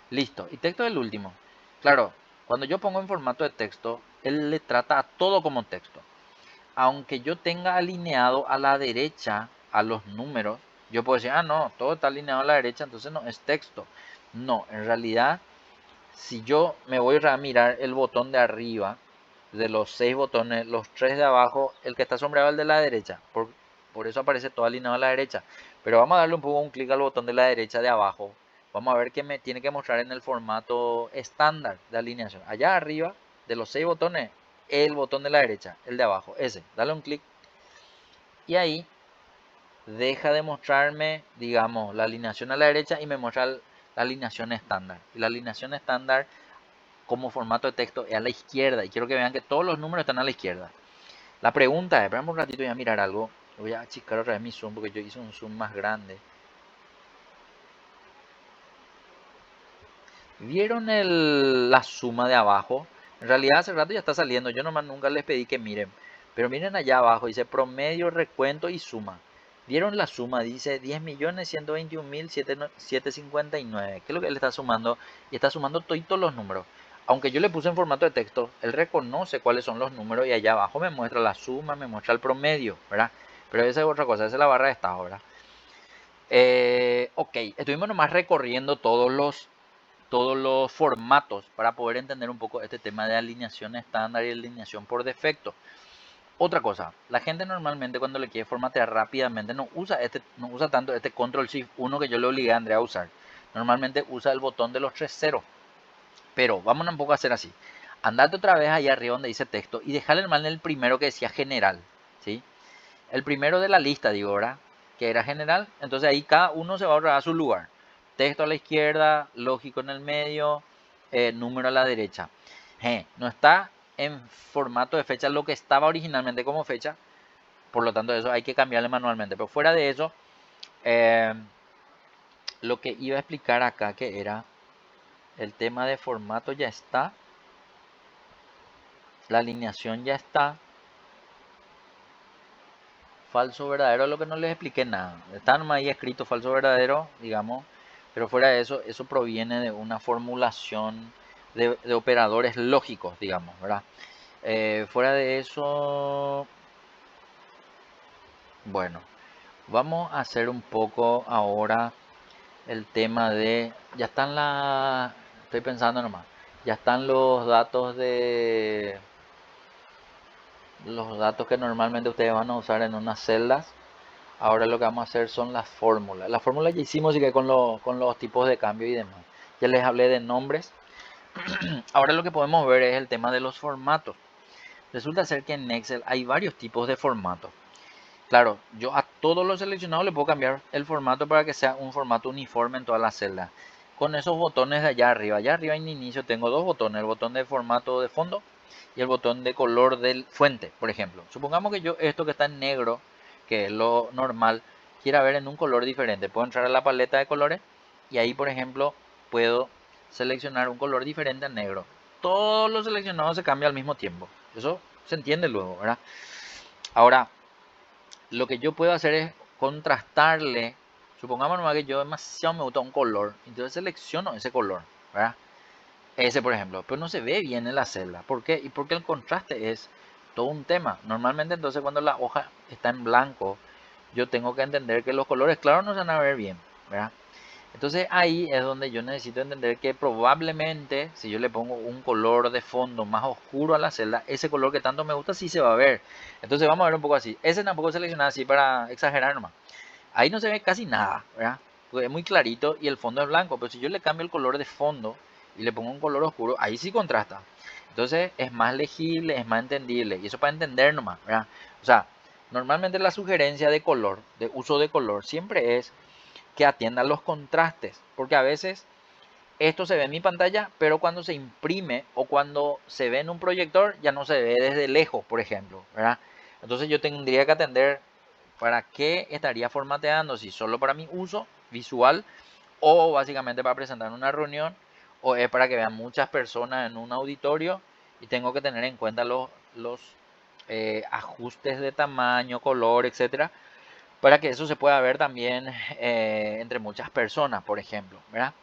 Speaker 1: Listo. Y texto es el último. Claro, cuando yo pongo en formato de texto, él le trata a todo como texto. Aunque yo tenga alineado a la derecha a los números, yo puedo decir, ah, no, todo está alineado a la derecha, entonces no es texto. No, en realidad, si yo me voy a mirar el botón de arriba, de los 6 botones, los 3 de abajo, el que está sombreado es el de la derecha. Por eso aparece todo alineado a la derecha. Pero vamos a darle un poco un clic al botón de la derecha de abajo. Vamos a ver que me tiene que mostrar en el formato estándar de alineación. Allá arriba, de los 6 botones, el botón de la derecha, el de abajo, ese. Dale un clic y ahí deja de mostrarme, digamos, la alineación a la derecha y me muestra la alineación estándar. Y la alineación estándar como formato de texto es a la izquierda. Y quiero que vean que todos los números están a la izquierda. La pregunta es, esperamos un ratito, voy a mirar algo. Voy a achicar otra vez mi zoom porque yo hice un zoom más grande. ¿Vieron la suma de abajo? En realidad hace rato ya está saliendo. Yo nomás nunca les pedí que miren. Pero miren allá abajo, dice promedio, recuento y suma. ¿Vieron la suma? Dice 10.121.759. ¿Qué es lo que él está sumando? Y está sumando todos los números. Aunque yo le puse en formato de texto, él reconoce cuáles son los números y allá abajo me muestra la suma, me muestra el promedio, ¿verdad? Pero esa es otra cosa, esa es la barra de estado, ¿verdad? Ok, estuvimos nomás recorriendo todos los formatos para poder entender un poco este tema de alineación estándar y alineación por defecto. Otra cosa, la gente normalmente cuando le quiere formatear rápidamente no usa tanto este Control Shift 1 que yo le obligué a Andrea a usar. Normalmente usa el botón de los 3 ceros. Pero vamos un poco a hacer así. Andate otra vez ahí arriba donde dice texto y dejarle mal en el primero que decía general, ¿sí? El primero de la lista, digo, ¿verdad? Que era general. Entonces ahí cada uno se va a ahorrar a su lugar. Texto a la izquierda, lógico en el medio, número a la derecha. No está en formato de fecha lo que estaba originalmente como fecha. Por lo tanto, eso hay que cambiarle manualmente. Pero fuera de eso, eh, lo que iba a explicar acá, que era el tema de formato ya está. La alineación ya está. Falso verdadero es lo que no les expliqué nada. Está nomás ahí escrito falso verdadero, digamos. Pero fuera de eso, eso proviene de una formulación de operadores lógicos, digamos, ¿verdad? Fuera de eso, bueno, vamos a hacer un poco ahora el tema de, ya están estoy pensando nomás, ya están los datos que normalmente ustedes van a usar en unas celdas. Ahora lo que vamos a hacer son las fórmulas. Las fórmulas ya hicimos y que con los tipos de cambio y demás. Ya les hablé de nombres. Ahora lo que podemos ver es el tema de los formatos. Resulta ser que en Excel hay varios tipos de formatos. Claro, yo a todos los seleccionados le puedo cambiar el formato para que sea un formato uniforme en todas las celdas. Con esos botones de allá arriba en inicio tengo dos botones, el botón de formato de fondo y el botón de color del fuente, por ejemplo. Supongamos que yo esto que está en negro, que es lo normal, quiera ver en un color diferente. Puedo entrar a la paleta de colores y ahí, por ejemplo, puedo seleccionar un color diferente a negro. Todos los seleccionados se cambian al mismo tiempo. Eso se entiende luego, ¿verdad? Ahora, lo que yo puedo hacer es contrastarle Supongamos nomás que yo demasiado me gusta un color, entonces selecciono ese color, ¿verdad? Ese, por ejemplo, pero no se ve bien en la celda. ¿Por qué? Y porque el contraste es todo un tema. Normalmente entonces cuando la hoja está en blanco, yo tengo que entender que los colores claros no se van a ver bien, ¿verdad? Entonces ahí es donde yo necesito entender que probablemente si yo le pongo un color de fondo más oscuro a la celda, ese color que tanto me gusta sí se va a ver. Entonces vamos a ver un poco así. Ese tampoco seleccionado así para exagerar nomás. Ahí no se ve casi nada, ¿verdad? Porque es muy clarito y el fondo es blanco. Pero si yo le cambio el color de fondo y le pongo un color oscuro, ahí sí contrasta. Entonces es más legible, es más entendible. Y eso para entender nomás, ¿verdad? O sea, normalmente la sugerencia de color, de uso de color, siempre es que atienda los contrastes. Porque a veces esto se ve en mi pantalla, pero cuando se imprime o cuando se ve en un proyector ya no se ve desde lejos, por ejemplo, ¿verdad? Entonces yo tendría que atender para qué estaría formateando, si solo para mi uso visual o básicamente para presentar en una reunión o es para que vean muchas personas en un auditorio y tengo que tener en cuenta los ajustes de tamaño, color, etcétera, para que eso se pueda ver también entre muchas personas, por ejemplo, ¿verdad?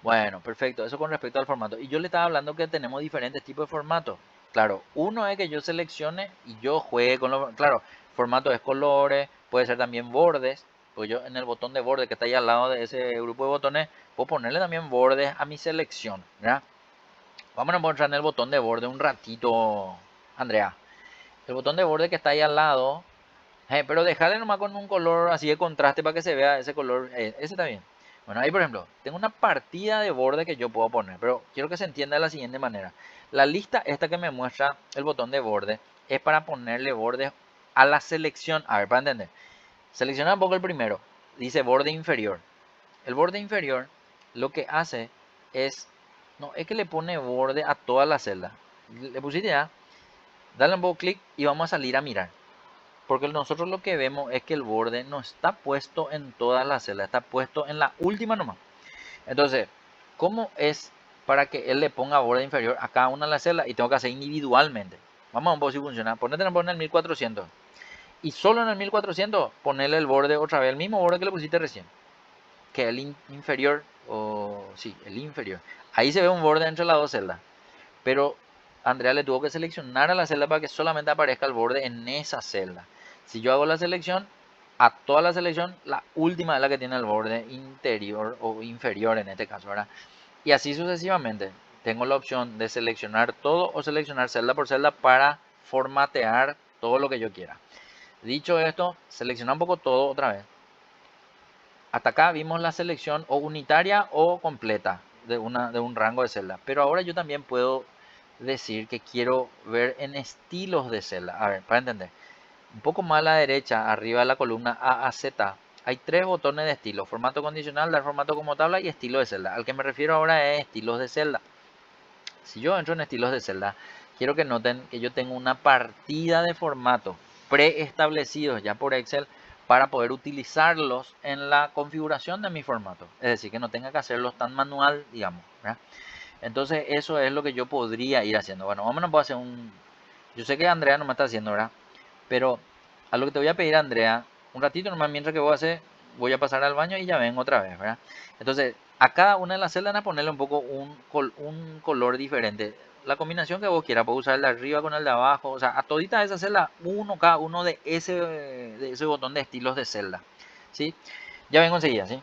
Speaker 1: Bueno, perfecto. Eso con respecto al formato. Y yo le estaba hablando que tenemos diferentes tipos de formatos. Claro, uno es que yo seleccione y yo juegue con los... Claro, formato es colores, puede ser también bordes. Pues yo en el botón de borde que está ahí al lado de ese grupo de botones, puedo ponerle también bordes a mi selección, ¿verdad? Vamos a mostrar en el botón de borde un ratito, Andrea. El botón de borde que está ahí al lado, pero dejarle nomás con un color así de contraste para que se vea ese color. Ese está bien. Bueno, ahí por ejemplo, tengo una partida de borde que yo puedo poner, pero quiero que se entienda de la siguiente manera. La lista esta que me muestra el botón de borde es para ponerle bordes a la selección. A ver, para entender. Selecciona un poco el primero. Dice borde inferior. El borde inferior lo que hace es, no, es que le pone borde a toda la celda. Le pusiste ya, dale un poco clic y vamos a salir a mirar. Porque nosotros lo que vemos es que el borde no está puesto en todas las celdas, está puesto en la última nomás. Entonces, ¿cómo es para que él le ponga borde inferior a cada una de las celdas? Y tengo que hacer individualmente. Vamos a ver si funciona. Ponete en el 1400. Y solo en el 1400 ponerle el borde otra vez, el mismo borde que le pusiste recién. Que el inferior, o sí, el inferior. Ahí se ve un borde entre las dos celdas. Pero Andrea le tuvo que seleccionar a la celda para que solamente aparezca el borde en esa celda. Si yo hago la selección, a toda la selección, la última es la que tiene el borde interior o inferior en este caso, ¿verdad? Y así sucesivamente. Tengo la opción de seleccionar todo o seleccionar celda por celda para formatear todo lo que yo quiera. Dicho esto, selecciona un poco todo otra vez. Hasta acá vimos la selección o unitaria o completa de un rango de celda. Pero ahora yo también puedo decir que quiero ver en estilos de celda. A ver, para entender. Un poco más a la derecha, arriba de la columna A a Z, hay tres botones de estilo. Formato condicional, dar formato como tabla y estilo de celda. Al que me refiero ahora es estilos de celda. Si yo entro en estilos de celda, quiero que noten que yo tengo una partida de formato preestablecidos ya por Excel para poder utilizarlos en la configuración de mi formato. Es decir, que no tenga que hacerlos tan manual, digamos, ¿verdad? Entonces eso es lo que yo podría ir haciendo. Bueno, vámonos a hacer un... Yo sé que Andrea no me está haciendo, ¿verdad? Pero a lo que te voy a pedir, Andrea, un ratito nomás mientras que voy a hacer, voy a pasar al baño y ya vengo otra vez, ¿verdad? Entonces, a cada una de las celdas a ponerle un poco un color diferente. La combinación que vos quieras, puedes usar el de arriba con el de abajo, o sea, a toditas esas celdas, cada uno de ese botón de estilos de celda, ¿sí? Ya vengo enseguida, ¿sí?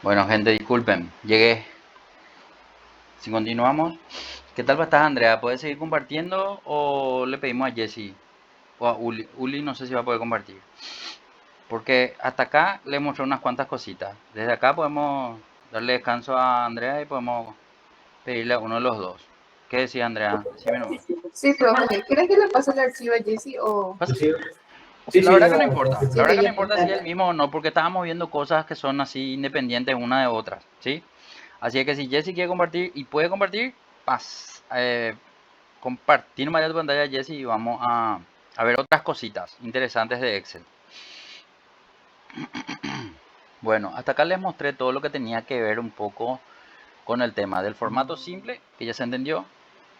Speaker 1: Bueno, gente, disculpen, llegué. Si continuamos, ¿qué tal estás, Andrea? ¿Puedes seguir compartiendo o le pedimos a Jesse o a Uli? Uli no sé si va a poder compartir. Porque hasta acá le mostré unas cuantas cositas. Desde acá podemos darle descanso a Andrea y podemos pedirle a uno de los dos. ¿Qué decía Andrea? Decime nomás.
Speaker 2: Sí, profe, ¿crees que le pase el archivo a Jesse o...?
Speaker 1: Pásale.
Speaker 3: Sí,
Speaker 1: La
Speaker 3: sí,
Speaker 1: verdad
Speaker 3: ya
Speaker 1: que no
Speaker 3: vamos, ya.
Speaker 1: importa.
Speaker 2: Sí,
Speaker 1: La verdad
Speaker 2: ya,
Speaker 1: que no
Speaker 2: ya.
Speaker 1: importa si es el mismo o no, porque estábamos viendo cosas que son así independientes una de otras, ¿sí? Así que si Jesse quiere compartir y puede compartir, compartir María tu pantalla, Jesse, y vamos a ver otras cositas interesantes de Excel. Bueno, hasta acá les mostré todo lo que tenía que ver un poco con el tema del formato simple, que ya se entendió.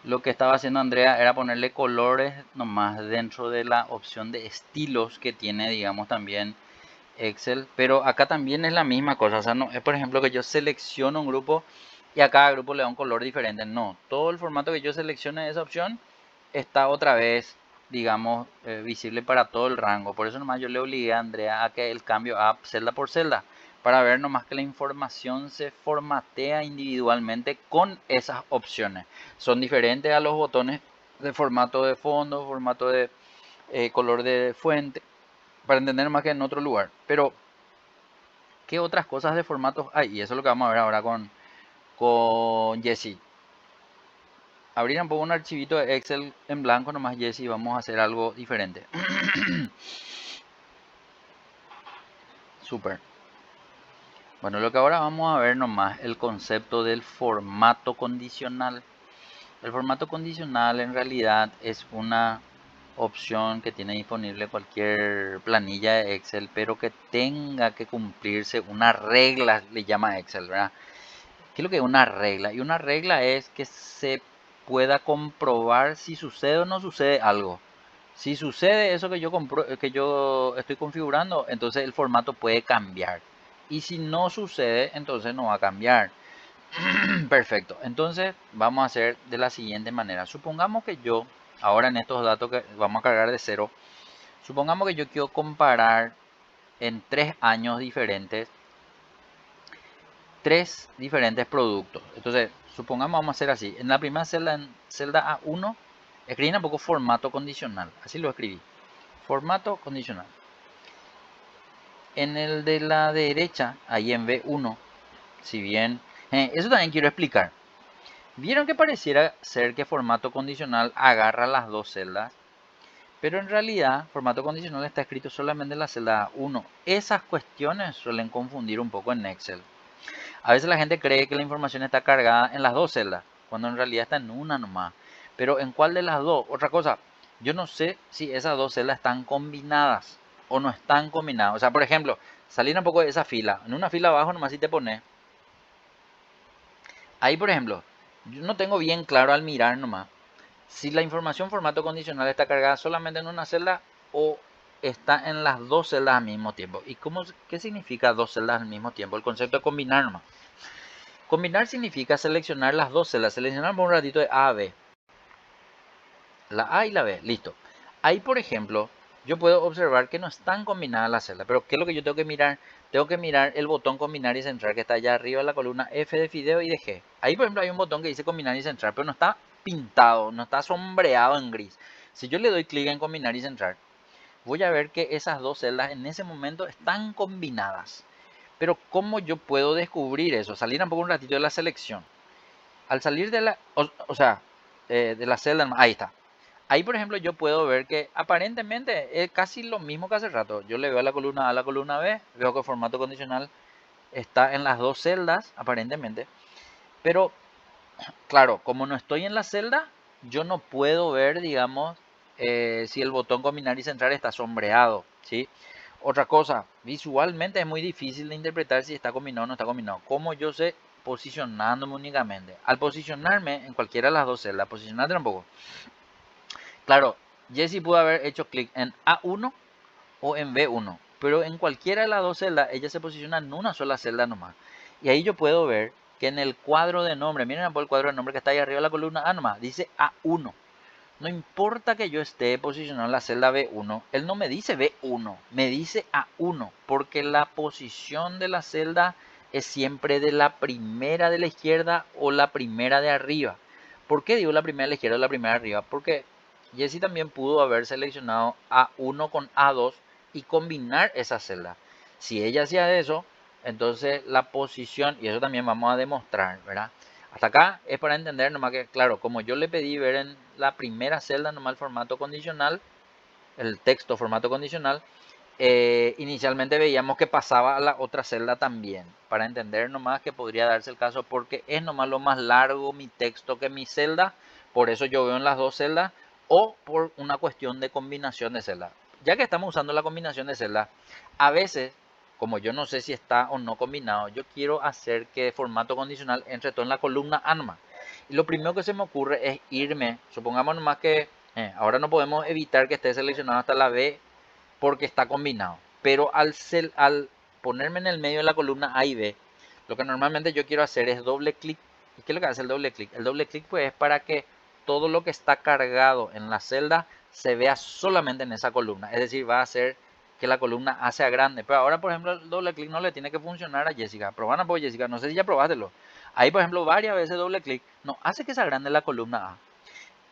Speaker 1: Lo que estaba haciendo Andrea era ponerle colores nomás dentro de la opción de estilos que tiene, digamos, también Excel. Pero acá también es la misma cosa. O sea, no es por ejemplo que yo selecciono un grupo y a cada grupo le da un color diferente. No, todo el formato que yo seleccione de esa opción está otra vez, digamos, visible para todo el rango. Por eso nomás yo le obligué a Andrea a que el cambio a celda por celda, para ver nomás que la información se formatea individualmente con esas opciones. Son diferentes a los botones de formato de fondo, formato de color de fuente, para entender más que en otro lugar. Pero, ¿qué otras cosas de formatos hay? Y eso es lo que vamos a ver ahora con Jesse. Abrir un poco un archivito de Excel en blanco nomás, Jesse, y vamos a hacer algo diferente. Super. Bueno, lo que ahora vamos a ver nomás el concepto del formato condicional. El formato condicional en realidad es una opción que tiene disponible cualquier planilla de Excel, pero que tenga que cumplirse una regla, le llama Excel, ¿verdad? ¿Qué es lo que es una regla? Y una regla es que se pueda comprobar si sucede o no sucede algo. Si sucede eso que yo estoy configurando, entonces el formato puede cambiar. Y si no sucede, entonces no va a cambiar. Perfecto. Entonces vamos a hacer de la siguiente manera. Supongamos que yo, ahora en estos datos que vamos a cargar de cero, supongamos que yo quiero comparar en 3 años diferentes, 3 diferentes productos. Entonces, supongamos vamos a hacer así. En la primera celda, en celda A1, escribí un poco formato condicional. Así lo escribí. Formato condicional. En el de la derecha, ahí en B1, si bien... eso también quiero explicar. ¿Vieron que pareciera ser que formato condicional agarra las dos celdas? Pero en realidad, formato condicional está escrito solamente en la celda A1. Esas cuestiones suelen confundir un poco en Excel. A veces la gente cree que la información está cargada en las dos celdas, cuando en realidad está en una nomás. Pero ¿en cuál de las dos? Otra cosa, yo no sé si esas dos celdas están combinadas o no están combinadas. O sea, por ejemplo, salir un poco de esa fila. En una fila abajo nomás si te pones. Ahí, por ejemplo, yo no tengo bien claro al mirar nomás si la información formato condicional está cargada solamente en una celda o está en las dos celdas al mismo tiempo. ¿Y qué significa dos celdas al mismo tiempo? El concepto de combinar nomás. Combinar significa seleccionar las dos celdas. Seleccionamos un ratito de A a B. La A y la B. Listo. Ahí, por ejemplo, yo puedo observar que no están combinadas las celdas. Pero ¿qué es lo que yo tengo que mirar? Tengo que mirar el botón combinar y centrar que está allá arriba en la columna F de fideo y de G. Ahí, por ejemplo, hay un botón que dice combinar y centrar, pero no está pintado, no está sombreado en gris. Si yo le doy clic en combinar y centrar, voy a ver que esas dos celdas en ese momento están combinadas. Pero ¿cómo yo puedo descubrir eso? Salir un poco un ratito de la selección. Al salir de la, o sea, de la celda, ahí está. Ahí, por ejemplo, yo puedo ver que aparentemente es casi lo mismo que hace rato. Yo le veo a la columna A, a la columna B, veo que el formato condicional está en las dos celdas, aparentemente. Pero, claro, como no estoy en la celda, yo no puedo ver, digamos, si el botón combinar y centrar está sombreado, ¿sí? Otra cosa, visualmente es muy difícil de interpretar si está combinado o no está combinado. ¿Cómo yo sé? Posicionándome únicamente. Al posicionarme en cualquiera de las dos celdas, posicionarte un poco. Claro, Jesse pudo haber hecho clic en A1 o en B1, pero en cualquiera de las dos celdas ella se posiciona en una sola celda nomás. Y ahí yo puedo ver que en el cuadro de nombre, miren por el cuadro de nombre que está ahí arriba de la columna A nomás, dice A1. No importa que yo esté posicionado en la celda B1, él no me dice B1, me dice A1, porque la posición de la celda es siempre de la primera de la izquierda o la primera de arriba. ¿Por qué digo la primera de la izquierda o la primera de arriba? Porque Jessie también pudo haber seleccionado A1 con A2 y combinar esa celda. Si ella hacía eso, entonces la posición, y eso también vamos a demostrar, ¿verdad? Hasta acá es para entender nomás que, claro, como yo le pedí ver en la primera celda nomás el formato condicional, el texto formato condicional, inicialmente veíamos que pasaba a la otra celda también, para entender nomás que podría darse el caso porque es nomás lo más largo mi texto que mi celda, por eso yo veo en las dos celdas, o por una cuestión de combinación de celdas. Ya que estamos usando la combinación de celdas, a veces, como yo no sé si está o no combinado, yo quiero hacer que formato condicional entre todo en la columna A nomás. Y lo primero que se me ocurre es irme, supongamos nomás que ahora no podemos evitar que esté seleccionado hasta la B porque está combinado. Pero al ponerme en el medio de la columna A y B, lo que normalmente yo quiero hacer es doble clic. ¿Y qué es lo que hace el doble clic? El doble clic pues es para que todo lo que está cargado en la celda se vea solamente en esa columna. Es decir, va a hacer que la columna A sea grande. Pero ahora, por ejemplo, el doble clic no le tiene que funcionar a Jessica. Probana por Jessica, no sé si ya probátelo. Ahí, por ejemplo, varias veces doble clic no hace que sea grande la columna A.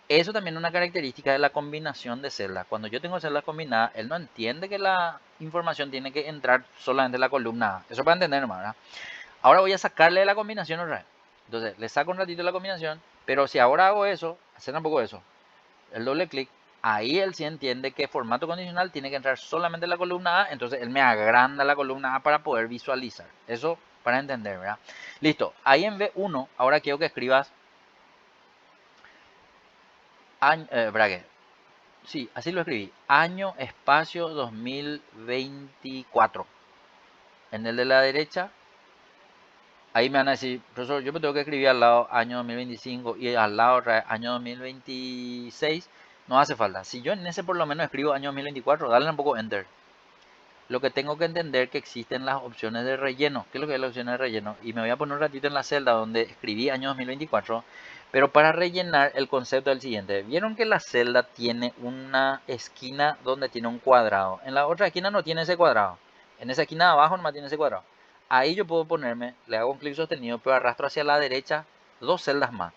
Speaker 1: Eso también es una característica de la combinación de celdas. Cuando yo tengo celdas combinadas, él no entiende que la información tiene que entrar solamente en la columna A. Eso para entender nomás, ¿verdad? Ahora voy a sacarle la combinación otra vez. Entonces, le saco un ratito la combinación, pero si ahora hago eso, hacer un poco eso, el doble clic, ahí él sí entiende que formato condicional tiene que entrar solamente en la columna A, entonces él me agranda la columna A para poder visualizar. Eso para entender, ¿verdad? Listo, ahí en B1, ahora quiero que escribas bracket. Sí, así lo escribí. Año espacio 2024. En el de la derecha, ahí me van a decir, profesor, yo me tengo que escribir al lado año 2025 y al lado año 2026. No hace falta. Si yo en ese por lo menos escribo año 2024, dale un poco enter. Lo que tengo que entender que existen las opciones de relleno. ¿Qué es lo que es la opción de relleno? Y me voy a poner un ratito en la celda donde escribí año 2024. Pero para rellenar el concepto del siguiente. Vieron que la celda tiene una esquina donde tiene un cuadrado. En la otra esquina no tiene ese cuadrado. En esa esquina de abajo nomás tiene ese cuadrado. Ahí yo puedo ponerme, le hago un clic sostenido, pero arrastro hacia la derecha dos celdas más.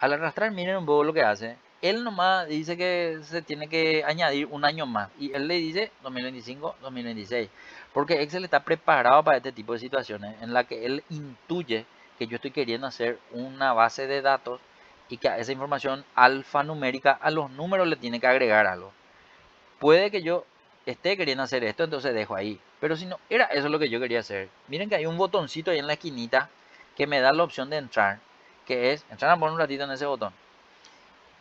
Speaker 1: Al arrastrar, miren un poco lo que hace. Él nomás dice que se tiene que añadir un año más. Y él le dice 2025, 2026. Porque Excel está preparado para este tipo de situaciones en la que él intuye que yo estoy queriendo hacer una base de datos y que a esa información alfanumérica, a los números le tiene que agregar algo. Puede que yo esté queriendo hacer esto, entonces dejo ahí. Pero si no, era eso lo que yo quería hacer. Miren que hay un botoncito ahí en la esquinita que me da la opción de entrar, que es, entrar a poner un ratito en ese botón.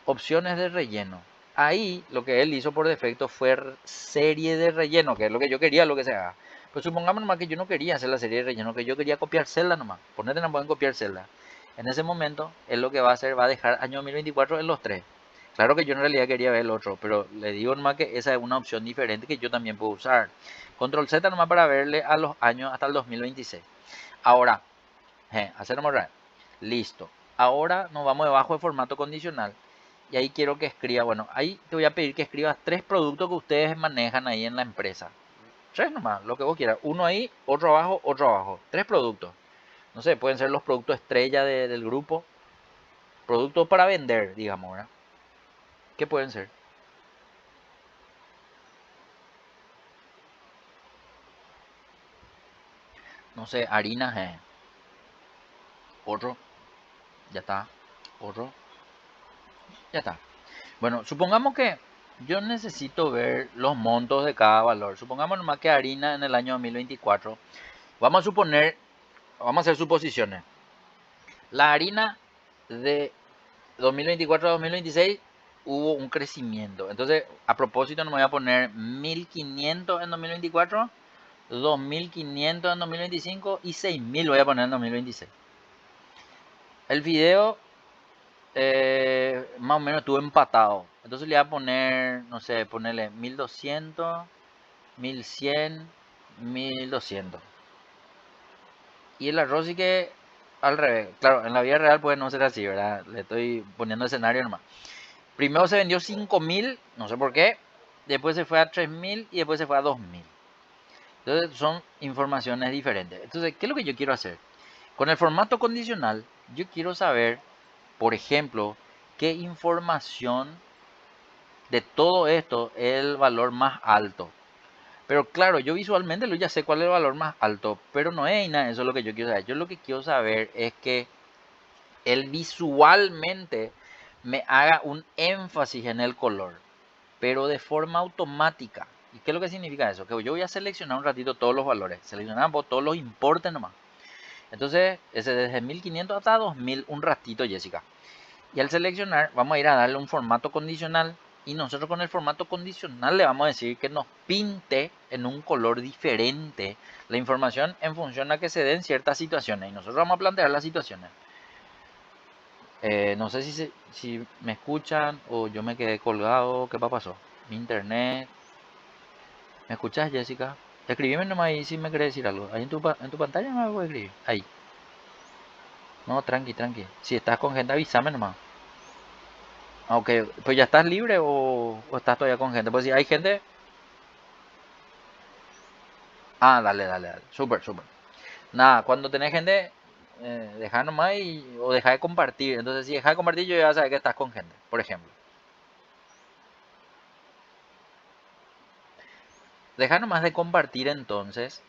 Speaker 1: Opciones de relleno. Ahí lo que él hizo por defecto fue serie de relleno, que es lo que yo quería, lo que se haga. Pues supongamos nomás que yo no quería hacer la serie de relleno, que yo quería copiar celda nomás. Ponete nomás en copiar celda. En ese momento, él lo que va a hacer va a dejar año 2024 en los tres. Claro que yo en realidad quería ver el otro, pero le digo nomás que esa es una opción diferente que yo también puedo usar. Control Z nomás para verle a los años hasta el 2026. Ahora, hacer nomás. Listo. Ahora nos vamos debajo de formato condicional. Y ahí quiero que escriba, bueno, ahí te voy a pedir que escribas tres productos que ustedes manejan ahí en la empresa. Tres nomás, lo que vos quieras. Uno ahí, otro abajo, otro abajo. Tres productos. No sé, pueden ser los productos estrella del grupo. Productos para vender, digamos, ¿verdad? ¿Qué pueden ser? No sé, harina, otro, ya está. Otro, ya está. Bueno, supongamos que yo necesito ver los montos de cada valor. Supongamos nomás que harina en el año 2024. Vamos a suponer, vamos a hacer suposiciones. La harina de 2024 a 2026 hubo un crecimiento. Entonces, a propósito, no me voy a poner 1500 en 2024, 2500 en 2025 y 6000 voy a poner en 2026. El video más o menos estuvo empatado. Entonces le voy a poner, no sé, ponerle 1200, 1100, 1200. Y el arroz sí que al revés. Claro, en la vida real puede no ser así, ¿verdad? Le estoy poniendo escenario nomás. Primero se vendió 5000, no sé por qué. Después se fue a 3000 y después se fue a 2000. Entonces son informaciones diferentes. Entonces, ¿qué es lo que yo quiero hacer? Con el formato condicional, yo quiero saber, por ejemplo, qué información de todo esto es el valor más alto. Pero claro, yo visualmente ya sé cuál es el valor más alto, pero no es nada, eso es lo que yo quiero saber. Yo lo que quiero saber es que él visualmente me haga un énfasis en el color, pero de forma automática. ¿Y qué es lo que significa eso? Que yo voy a seleccionar un ratito todos los valores, seleccionamos todos los importes nomás. Entonces, ese desde 1500 hasta 2000, un ratito, Jessica. Y al seleccionar, vamos a ir a darle un formato condicional. Y nosotros con el formato condicional le vamos a decir que nos pinte en un color diferente la información en función a que se den ciertas situaciones. Y nosotros vamos a plantear las situaciones. No sé si me escuchan o yo me quedé colgado. ¿Qué pasó? Mi internet. ¿Me escuchas, Jessica? Escribime nomás ahí si me querés decir algo. Ahí en tu pantalla me voy a escribir. Ahí. No, tranqui, tranqui. Si estás con gente, avísame nomás. Ok, pues ya estás libre o estás todavía con gente. Pues si hay gente. Ah, dale, dale, dale. Súper, súper. Nada, cuando tenés gente, deja nomás o deja de compartir. Entonces, si deja de compartir, yo ya voy a saber que estás con gente, por ejemplo. Deja nomás de compartir entonces.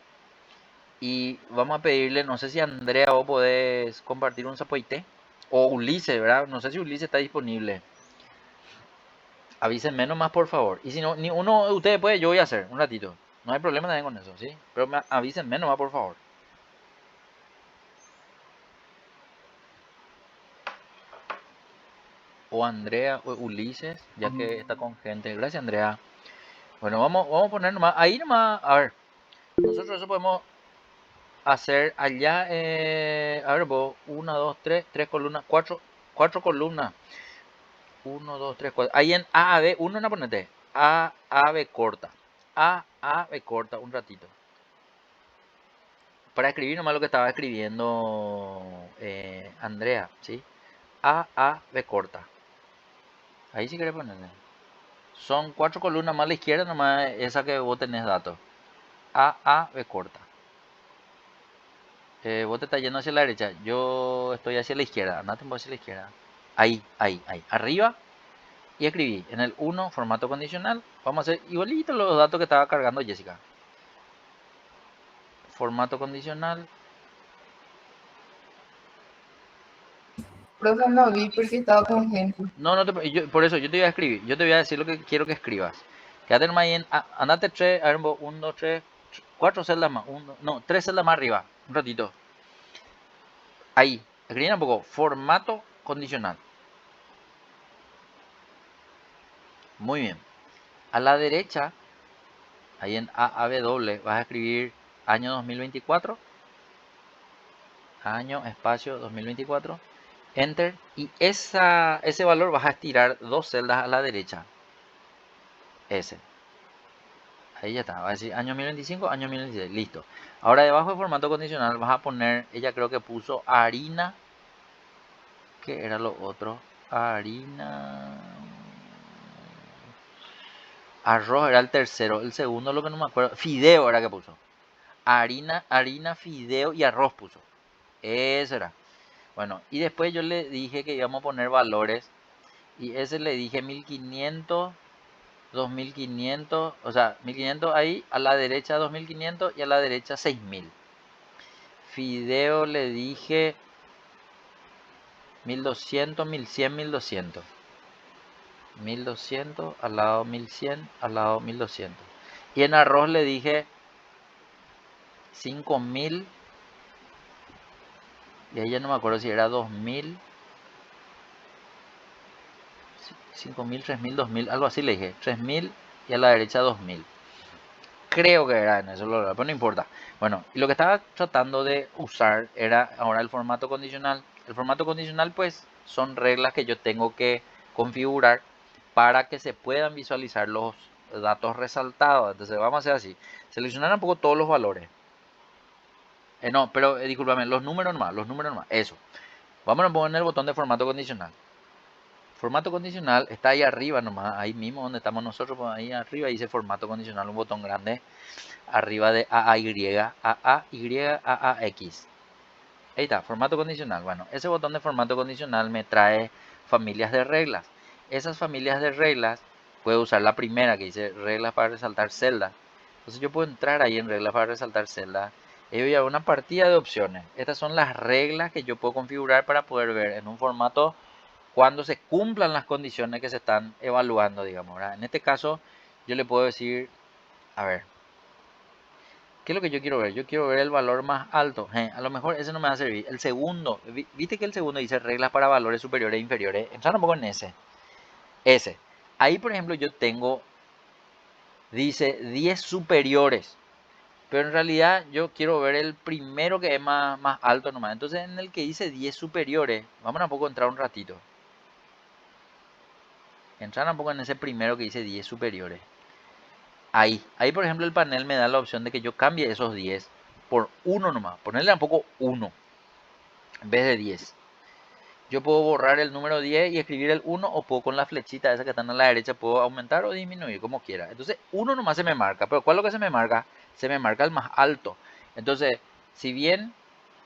Speaker 1: Y vamos a pedirle, no sé si Andrea vos podés compartir un zapoité. O Ulises, ¿verdad? No sé si Ulises está disponible. Avísenme nomás, por favor. Y si no, ni uno de ustedes puede, yo voy a hacer un ratito. No hay problema también con eso, ¿sí? Pero avísenme nomás, por favor. O Andrea o Ulises, ya que está con gente. Gracias, Andrea. Bueno, vamos a poner nomás, ahí nomás, a ver, nosotros eso podemos hacer allá, a ver, vos, 1, 2, 3, 3 columnas, 4 columnas, 1, 2, 3, 4, ahí en A, B, uno no ponete, A, B corta, B corta, un ratito, para escribir nomás lo que estaba escribiendo Andrea, ¿sí? B corta, ahí sí querés ponerle. Son 4 columnas más a la izquierda, nomás esa que vos tenés datos. B corta. Vos te estás yendo hacia la derecha. Yo estoy hacia la izquierda. Andate un poco hacia la izquierda. Ahí, ahí, ahí. Arriba. Y escribí en el 1, formato condicional. Vamos a hacer igualito los datos que estaba cargando Jessica. Formato condicional.
Speaker 2: Profe, no vi porque estaba con gente.
Speaker 1: No, por eso yo te voy a escribir. Yo te voy a decir lo que quiero que escribas. Quédate nomás ahí en. Andate 3. A ver, 1, 2, 3. 4 celdas más. No, 3 celdas más arriba. Un ratito. Ahí. Escribí un poco. Formato condicional. Muy bien. A la derecha, ahí en AAB vas a escribir año 2024. Año, espacio 2024. Enter. Y ese valor vas a estirar 2 celdas a la derecha. Ese. Ahí ya está. Va a decir año 2025, año 2026. Listo. Ahora debajo de formato condicional vas a poner, ella creo que puso harina. ¿Qué era lo otro? Harina. Arroz era el tercero. El segundo lo que no me acuerdo. Fideo era que puso. Harina, fideo y arroz puso. Eso era. Bueno, y después yo le dije que íbamos a poner valores. Y ese le dije 1500, 2500. O sea, 1500 ahí, a la derecha 2500 y a la derecha 6000. Fideo le dije 1200, 1100, 1200. 1200, al lado 1100, al lado 1200. Y en arroz le dije 5000. Y ahí ya no me acuerdo si era 2000, 5000, 3000, 2000, algo así le dije. 3000 y a la derecha 2000. Creo que era en eso, pero no importa. Bueno, y lo que estaba tratando de usar era ahora el formato condicional. El formato condicional pues son reglas que yo tengo que configurar para que se puedan visualizar los datos resaltados. Entonces vamos a hacer así. Seleccionar un poco todos los valores. No, pero discúlpame, los números nomás, eso. Vamos a poner el botón de formato condicional. Formato condicional está ahí arriba nomás, ahí mismo donde estamos nosotros, ahí arriba dice formato condicional, un botón grande. arriba de AAY, AAX. Ahí está, formato condicional. Bueno, ese botón de formato condicional me trae familias de reglas. Esas familias de reglas, puedo usar la primera que dice reglas para resaltar celdas. Entonces yo puedo entrar ahí en reglas para resaltar celdas. Y voy a una partida de opciones. Estas son las reglas que yo puedo configurar para poder ver en un formato cuando se cumplan las condiciones que se están evaluando, digamos, ¿verdad? En este caso, yo le puedo decir, a ver, ¿qué es lo que yo quiero ver? Yo quiero ver el valor más alto. A lo mejor ese no me va a servir. El segundo, viste que el segundo dice reglas para valores superiores e inferiores. Entrar un poco en ese. Ese. Ahí, por ejemplo, yo tengo, dice 10 superiores. Pero en realidad yo quiero ver el primero que es más alto nomás. Entonces en el que dice 10 superiores, vamos a un poco entrar un ratito. Entrar un poco en ese primero que dice 10 superiores. Ahí por ejemplo el panel me da la opción de que yo cambie esos 10 por 1 nomás. Ponerle un poco 1 en vez de 10. Yo puedo borrar el número 10 y escribir el 1 o puedo con la flechita esa que están a la derecha puedo aumentar o disminuir como quiera. Entonces 1 nomás se me marca, pero ¿cuál es lo que se me marca? Se me marca el más alto. Entonces, si bien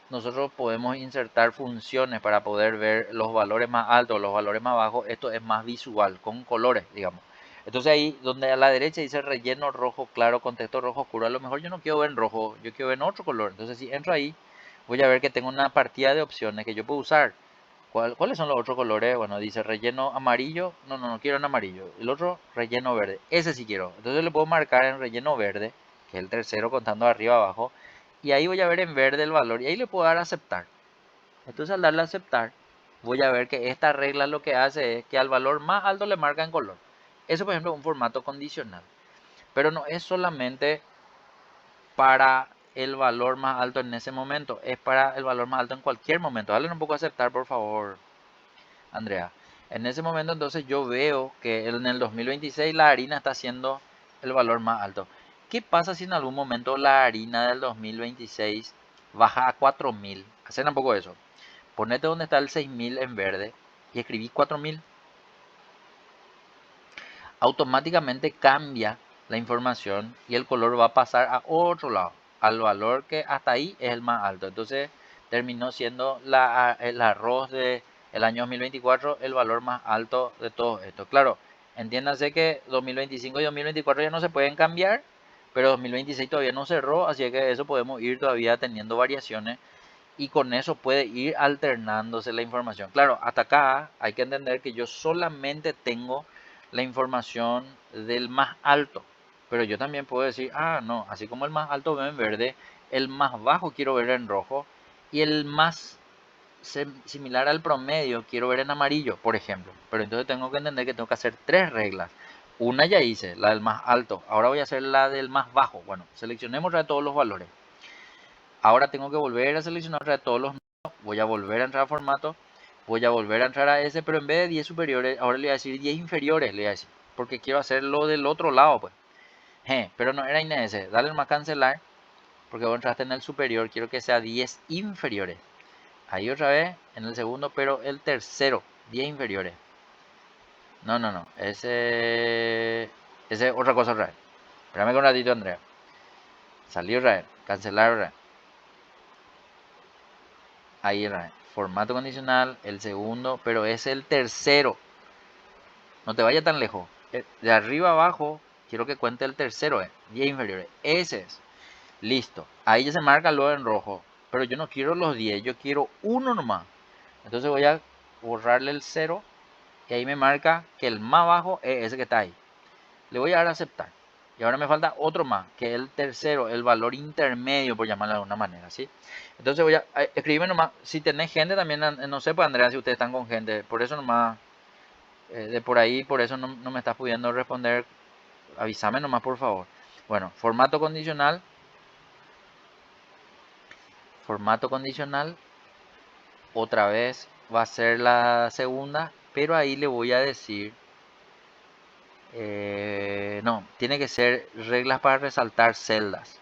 Speaker 1: nosotros podemos insertar funciones para poder ver los valores más altos o los valores más bajos, esto es más visual, con colores, digamos. Entonces ahí donde a la derecha dice relleno rojo claro con texto rojo oscuro, a lo mejor yo no quiero ver en rojo, yo quiero ver en otro color. Entonces si entro ahí, voy a ver que tengo una partida de opciones que yo puedo usar. ¿Cuáles son los otros colores? Bueno, dice relleno amarillo. No quiero en amarillo. El otro, relleno verde. Ese sí quiero. Entonces le puedo marcar en relleno verde, que es el tercero contando arriba abajo. Y ahí voy a ver en verde el valor. Y ahí le puedo dar a aceptar. Entonces al darle a aceptar, voy a ver que esta regla lo que hace es que al valor más alto le marca en color. Eso por ejemplo es un formato condicional. Pero no es solamente para el valor más alto en ese momento. Es para el valor más alto en cualquier momento. Dale un poco a aceptar, por favor, Andrea. En ese momento entonces yo veo que en el 2026 la harina está haciendo el valor más alto. ¿Qué pasa si en algún momento la harina del 2026 baja a 4000? Hacer un poco eso. Ponete donde está el 6000 en verde y escribí 4000. Automáticamente cambia la información y el color va a pasar a otro lado, al valor que hasta ahí es el más alto. Entonces terminó siendo el arroz del año 2024 el valor más alto de todo esto. Claro, entiéndanse que 2025 y 2024 ya no se pueden cambiar, pero 2026 todavía no cerró, así que eso podemos ir todavía teniendo variaciones y con eso puede ir alternándose la información. Claro, hasta acá hay que entender que yo solamente tengo la información del más alto, pero yo también puedo decir, no, así como el más alto veo en verde, el más bajo quiero ver en rojo y el más similar al promedio quiero ver en amarillo, por ejemplo. Pero entonces tengo que entender que tengo que hacer tres reglas. Una ya hice, la del más alto. Ahora voy a hacer la del más bajo. Bueno, seleccionemos ya todos los valores. Ahora tengo que volver a seleccionar otra vez todos los números. Voy a volver a entrar a formato. Voy a volver a entrar a ese, pero en vez de 10 superiores, ahora le voy a decir 10 inferiores, le voy a decir. Porque quiero hacerlo del otro lado, pues. Pero no era ese. Dale más cancelar. Porque vos entraste en el superior. Quiero que sea 10 inferiores. Ahí otra vez en el segundo, pero el tercero. 10 inferiores. No. Ese es otra cosa otra vez. Espérame un ratito, Andrea. Salió otra vez. Cancelar otra vez. Ahí era formato condicional, el segundo, pero es el tercero. No te vayas tan lejos. De arriba abajo, quiero que cuente el tercero, 10 inferiores. Ese es. Listo. Ahí ya se marca luego en rojo. Pero yo no quiero los 10, yo quiero uno nomás. Entonces voy a borrarle el 0 y ahí me marca que el más bajo es ese que está ahí. Le voy a dar a aceptar. Y ahora me falta otro más, que es el tercero, el valor intermedio, por llamarlo de alguna manera, ¿sí? Entonces voy a escribirme nomás, si tenés gente también, no sé, pues Andrea, si ustedes están con gente, por eso nomás, de por ahí, por eso no me estás pudiendo responder, avísame nomás, por favor. Bueno, formato condicional, otra vez va a ser la segunda, pero ahí le voy a decir, no, tiene que ser reglas para resaltar celdas.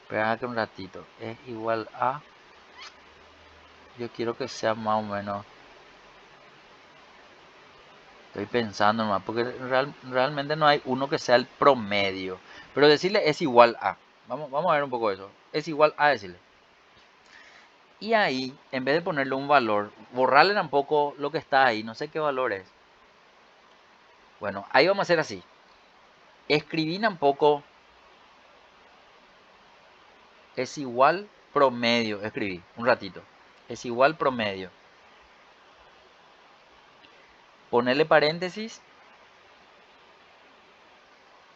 Speaker 1: Espera que un ratito. Es igual a. Yo quiero que sea más o menos. Estoy pensando nomás. Porque realmente no hay uno que sea el promedio. Pero decirle es igual a. Vamos a ver un poco eso. Es igual a decirle. Y ahí, en vez de ponerle un valor, borrarle tampoco lo que está ahí. No sé qué valor es. Bueno, ahí vamos a hacer así. Escribí tampoco es igual promedio. Escribí un ratito. Es igual promedio. Ponerle paréntesis.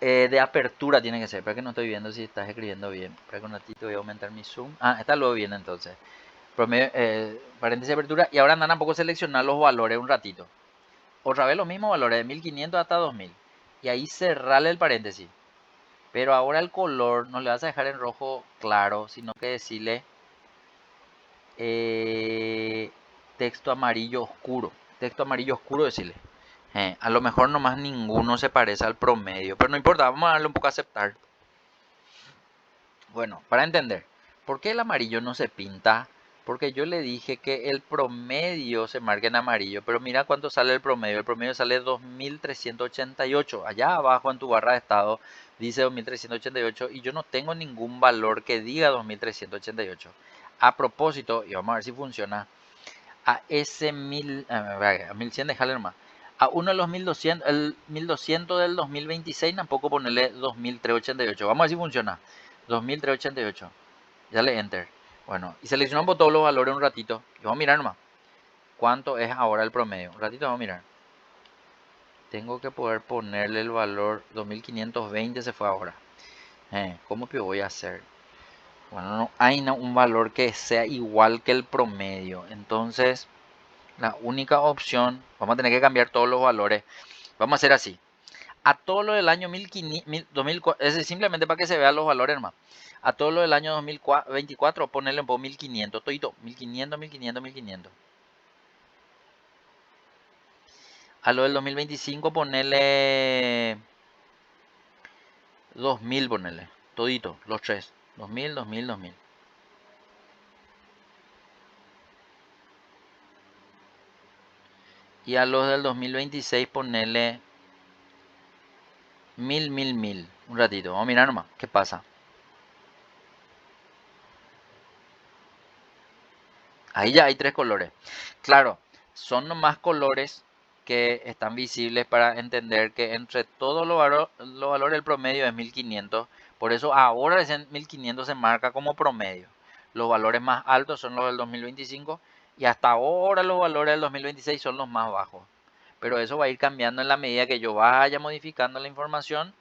Speaker 1: De apertura tiene que ser. Para que no estoy viendo si estás escribiendo bien. Para que un ratito voy a aumentar mi zoom. Ah, está luego bien entonces. Promedio, paréntesis de apertura. Y ahora andan a poco seleccionar los valores un ratito. Otra vez los mismos valores, de 1500 hasta 2000. Y ahí cerrarle el paréntesis. Pero ahora el color no le vas a dejar en rojo claro, sino que decirle eh, texto amarillo oscuro. Texto amarillo oscuro decirle. A lo mejor nomás ninguno se parece al promedio. Pero no importa, vamos a darle un poco a aceptar. Bueno, para entender, ¿por qué el amarillo no se pinta? Porque yo le dije que el promedio se marca en amarillo, pero mira cuánto sale el promedio. El promedio sale 2388. Allá abajo en tu barra de estado dice 2388 y yo no tengo ningún valor que diga 2388. A propósito, y vamos a ver si funciona, a ese 1100 dejarle nomás. A uno de los 1200, el 1200 del 2026 tampoco ponerle 2388. Vamos a ver si funciona. 2388. Ya le enter. Bueno, y seleccionamos todos los valores un ratito. Y vamos a mirar nomás. ¿Cuánto es ahora el promedio? Un ratito vamos a mirar. Tengo que poder ponerle el valor 2520 se fue ahora. ¿Cómo que voy a hacer? Bueno, no hay un valor que sea igual que el promedio. Entonces, la única opción, vamos a tener que cambiar todos los valores. Vamos a hacer así. A todo lo del año 1500, es simplemente para que se vean los valores más. A todo lo del año 2024, ponerle un poco 1500, todito, 1500, 1500, 1500. A lo del 2025, ponerle 2000, ponerle, todito, los tres. 2000, 2000, 2000. Y a los del 2026, ponerle 1000, 1000, 1000. Un ratito, vamos a mirar nomás, ¿qué pasa? Ahí ya hay tres colores. Claro, son nomás colores que están visibles para entender que entre todos los valores el promedio es 1500. Por eso ahora recién 1500 se marca como promedio. Los valores más altos son los del 2025 y hasta ahora los valores del 2026 son los más bajos. Pero eso va a ir cambiando en la medida que yo vaya modificando la información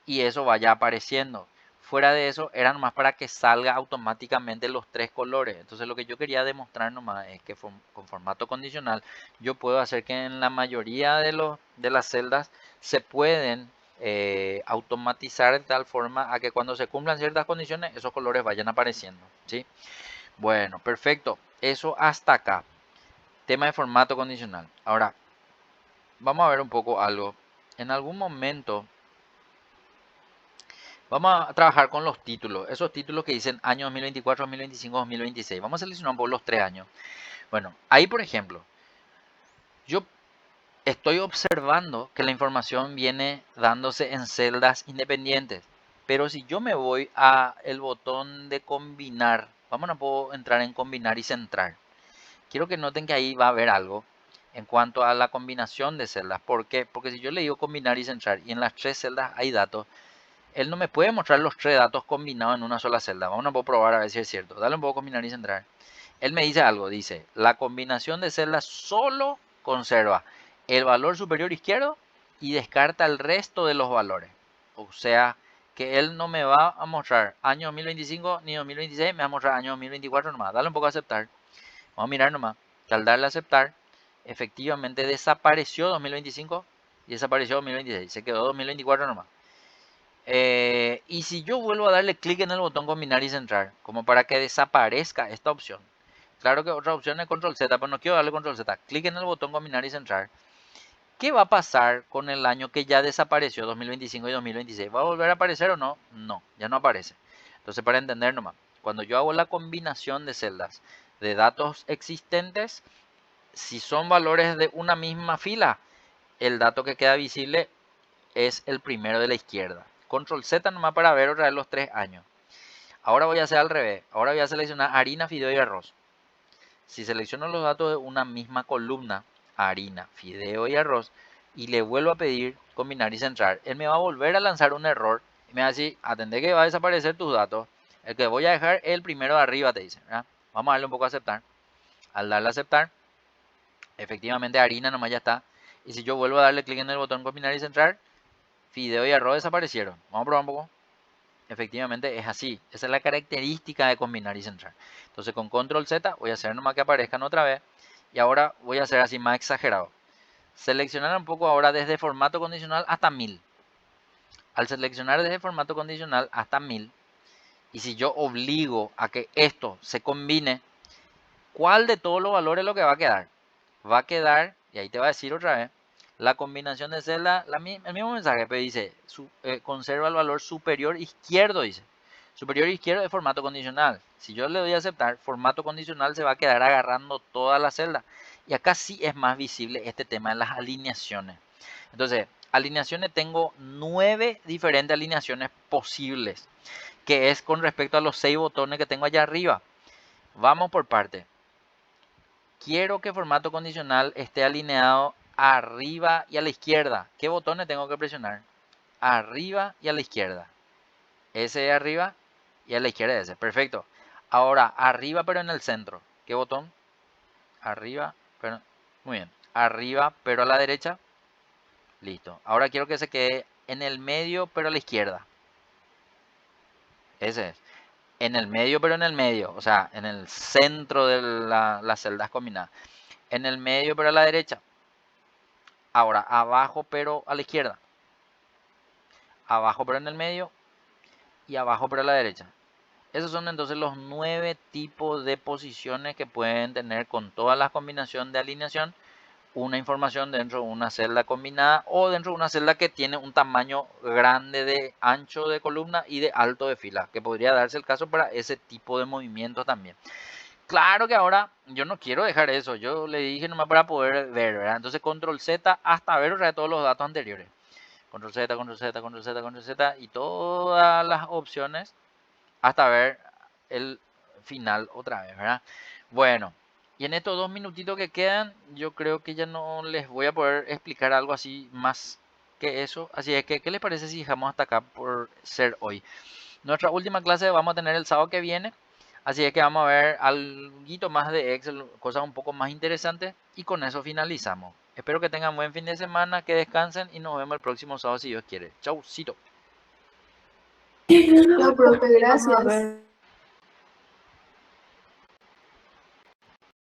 Speaker 1: y eso vaya apareciendo. Fuera de eso, era nomás para que salga automáticamente los tres colores. Entonces lo que yo quería demostrar nomás es que con formato condicional yo puedo hacer que en la mayoría de las celdas se pueden automatizar de tal forma a que cuando se cumplan ciertas condiciones esos colores vayan apareciendo. ¿Sí? Bueno, perfecto. Eso hasta acá. Tema de formato condicional. Ahora, vamos a ver un poco algo. En algún momento vamos a trabajar con los títulos, esos títulos que dicen año 2024, 2025, 2026. Vamos a seleccionar por los 3 años. Bueno, ahí por ejemplo, yo estoy observando que la información viene dándose en celdas independientes. Pero si yo me voy a el botón de combinar, vamos a poder entrar en combinar y centrar. Quiero que noten que ahí va a haber algo en cuanto a la combinación de celdas. ¿Por qué? Porque si yo le digo combinar y centrar y en las tres celdas hay datos, él no me puede mostrar los tres datos combinados en una sola celda. Vamos a probar a ver si es cierto. Dale un poco combinar y centrar. Él me dice algo, dice, la combinación de celdas solo conserva el valor superior izquierdo y descarta el resto de los valores. O sea, que él no me va a mostrar año 2025 ni 2026, me va a mostrar año 2024 nomás. Dale un poco a aceptar. Vamos a mirar nomás. Que al darle a aceptar, efectivamente desapareció 2025 y desapareció 2026. Se quedó 2024 nomás. Y si yo vuelvo a darle clic en el botón combinar y centrar, como para que desaparezca esta opción. Claro que otra opción es control Z, pero no quiero darle control Z. Clic en el botón combinar y centrar. ¿Qué va a pasar con el año que ya desapareció, 2025 y 2026? ¿Va a volver a aparecer o no? No, ya no aparece. Entonces, para entender nomás, cuando yo hago la combinación de celdas de datos existentes, si son valores de una misma fila, el dato que queda visible es el primero de la izquierda. Control Z nomás para ver otra vez los 3 años. Ahora voy a hacer al revés. Ahora voy a seleccionar harina, fideo y arroz. Si selecciono los datos de una misma columna, harina, fideo y arroz, y le vuelvo a pedir combinar y centrar, él me va a volver a lanzar un error y me va a decir, atendé que va a desaparecer tus datos. El que voy a dejar es el primero de arriba, te dice, ¿verdad? Vamos a darle un poco a aceptar. Al darle a aceptar, efectivamente harina nomás ya está. Y si yo vuelvo a darle clic en el botón combinar y centrar, fideo y arroz desaparecieron. Vamos a probar un poco. Efectivamente es así. Esa es la característica de combinar y centrar. Entonces con control Z voy a hacer nomás que aparezcan otra vez. Y ahora voy a hacer así más exagerado. Seleccionar un poco ahora desde formato condicional hasta 1000. Al seleccionar desde formato condicional hasta 1000, y si yo obligo a que esto se combine, ¿cuál de todos los valores es lo que va a quedar? Va a quedar, y ahí te va a decir otra vez, la combinación de celdas, el mismo mensaje, pero dice, conserva el valor superior izquierdo, dice. Superior izquierdo es formato condicional. Si yo le doy a aceptar, formato condicional se va a quedar agarrando toda la celda. Y acá sí es más visible este tema de las alineaciones. Entonces, alineaciones tengo 9 diferentes alineaciones posibles, que es con respecto a los 6 botones que tengo allá arriba. Vamos por parte. Quiero que formato condicional esté alineado arriba y a la izquierda. ¿Qué botones tengo que presionar? Arriba y a la izquierda. Ese de arriba y a la izquierda ese. Perfecto. Ahora, arriba pero en el centro. ¿Qué botón? Arriba, pero... Muy bien. Arriba pero a la derecha. Listo. Ahora quiero que se quede en el medio pero a la izquierda. Ese es. En el medio pero en el medio. O sea, en el centro de las celdas combinadas. En el medio pero a la derecha. Ahora, abajo pero a la izquierda. Abajo pero en el medio. Y abajo pero a la derecha. Esos son entonces los 9 tipos de posiciones que pueden tener con todas las combinaciones de alineación una información dentro de una celda combinada o dentro de una celda que tiene un tamaño grande de ancho de columna y de alto de fila, que podría darse el caso para ese tipo de movimiento también. Claro que ahora yo no quiero dejar eso, yo le dije nomás para poder ver, ¿verdad? Entonces control Z hasta ver otra vez todos los datos anteriores. Control Z, control Z, control Z, control Z y todas las opciones hasta ver el final otra vez, ¿verdad? Bueno, y en estos 2 minutitos que quedan, yo creo que ya no les voy a poder explicar algo así más que eso. Así es que, ¿qué les parece si dejamos hasta acá por ser hoy? Nuestra última clase vamos a tener el sábado que viene. Así es que vamos a ver algo más de Excel, cosas un poco más interesantes. Y con eso finalizamos. Espero que tengan buen fin de semana, que descansen y nos vemos el próximo sábado si Dios quiere. Chaucito.
Speaker 2: No, profe, gracias.